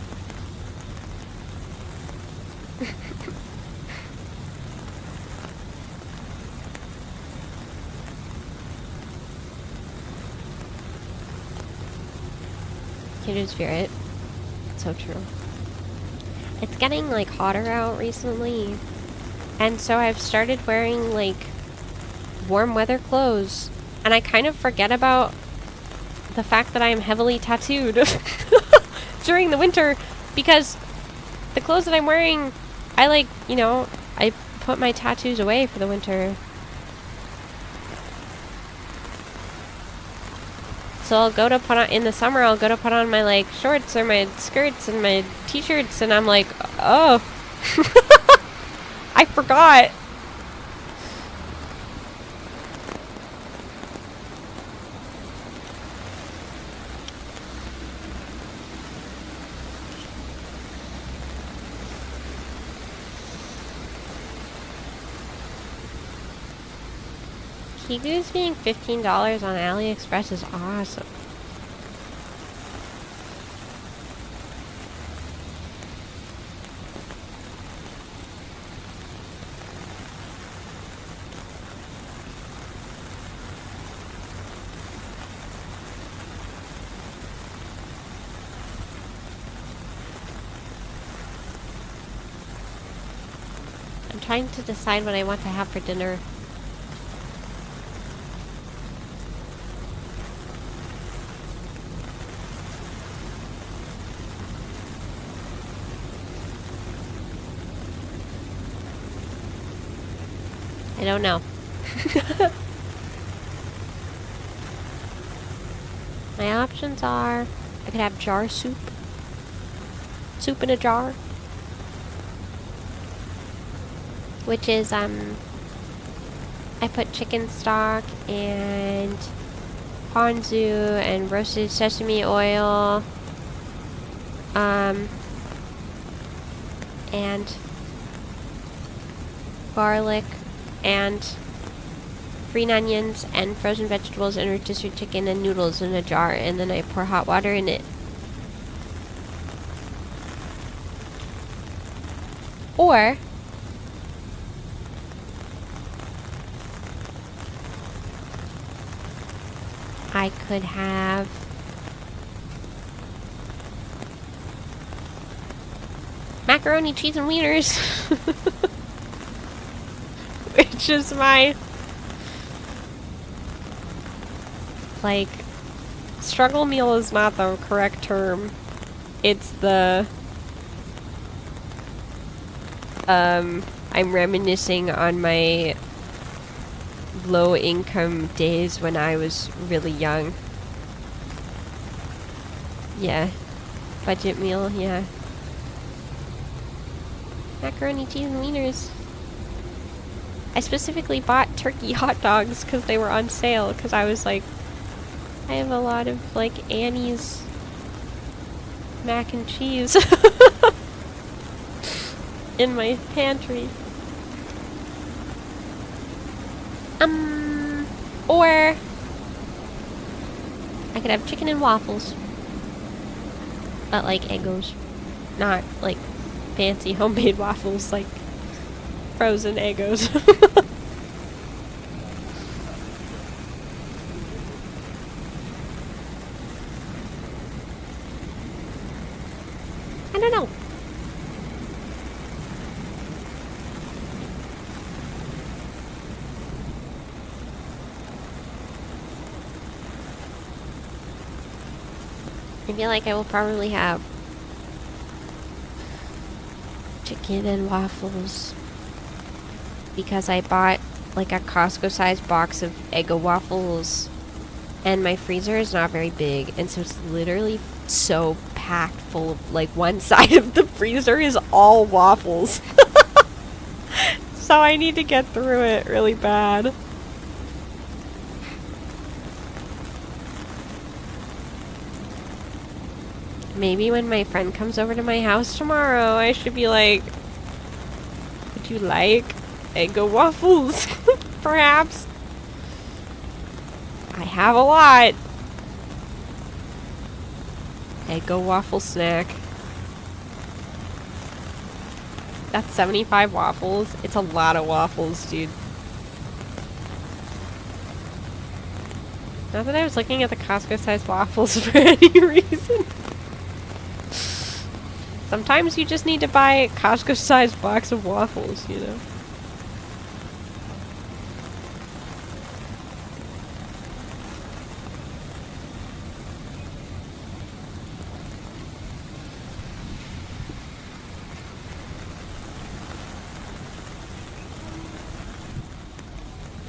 Kindred spirit. So true. It's getting like hotter out recently. And so I've started wearing like warm weather clothes. And I kind of forget about the fact that I am heavily tattooed during the winter, because the clothes that I'm wearing, I like, you know, I put my tattoos away for the winter. So I'll go to put on, in the summer, I'll go to put on my like shorts or my skirts and my t-shirts, and I'm like, oh. I forgot. Kigu's being $15 on AliExpress is awesome. I'm trying to decide what I want to have for dinner. I don't know. My options are I could have jar soup. Soup in a jar. Which is, I put chicken stock and ponzu and roasted sesame oil, and garlic and green onions and frozen vegetables and rotisserie chicken and noodles in a jar, and then I pour hot water in it. Or I could have macaroni, cheese, and wieners. Which is my, like, struggle meal is not the correct term. It's the, I'm reminiscing on my low income days when I was really young. Yeah. Budget meal, yeah. Macaroni, cheese, and wieners. I specifically bought turkey hot dogs because they were on sale, because I was like, I have a lot of, like, Annie's mac and cheese in my pantry. Or I could have chicken and waffles. But like Eggos. Not like fancy homemade waffles, like frozen Eggos. I don't know. I feel like I will probably have chicken and waffles because I bought like a Costco-sized box of Eggo waffles and my freezer is not very big, and so it's literally so packed full of, like, one side of the freezer is all waffles. So I need to get through it really bad. Maybe when my friend comes over to my house tomorrow, I should be like, would you like Eggo waffles? Perhaps. I have a lot. Eggo waffle snack. That's 75 waffles. It's a lot of waffles, dude. Not that I was looking at the Costco-sized waffles for any reason. Sometimes you just need to buy a Costco-sized box of waffles, you know?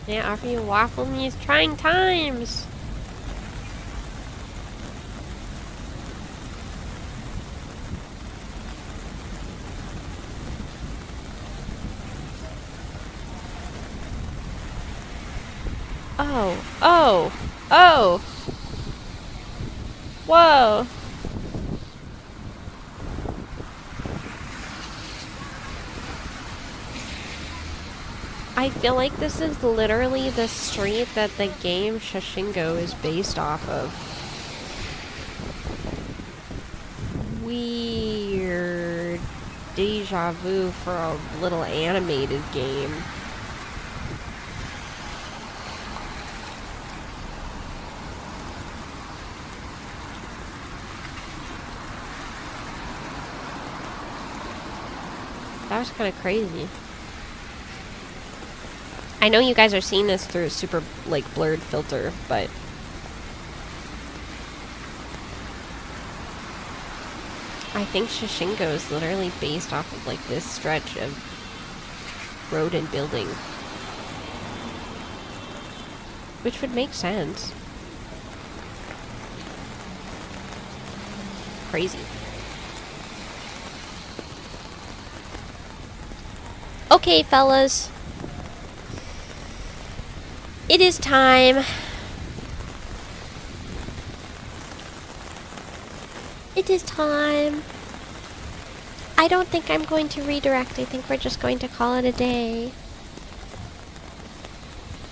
They offer you a waffle in these trying times. Oh! Whoa! I feel like this is literally the street that the game Shashingo is based off of. Weird deja vu for a little animated game. That was kind of crazy. I know you guys are seeing this through a super, like, blurred filter, but I think Shashingo is literally based off of, like, this stretch of road and building. Which would make sense. Crazy. Okay, fellas. It is time. It is time. I don't think I'm going to redirect. I think we're just going to call it a day.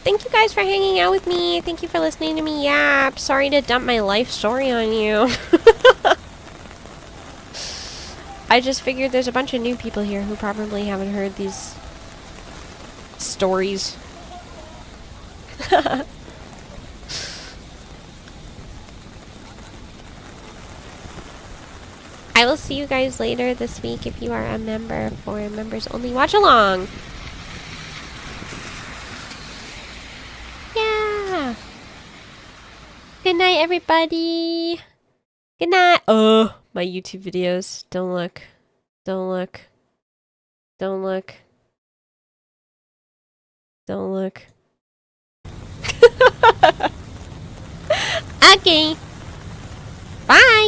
Thank you guys for hanging out with me. Thank you for listening to me yap. Sorry to dump my life story on you. I just figured there's a bunch of new people here who probably haven't heard these stories. I will see you guys later this week if you are a member for members only watch along. Yeah. Good night, everybody. Good night. Oh, my YouTube videos. Don't look. Don't look. Don't look. Don't look. Okay. Bye.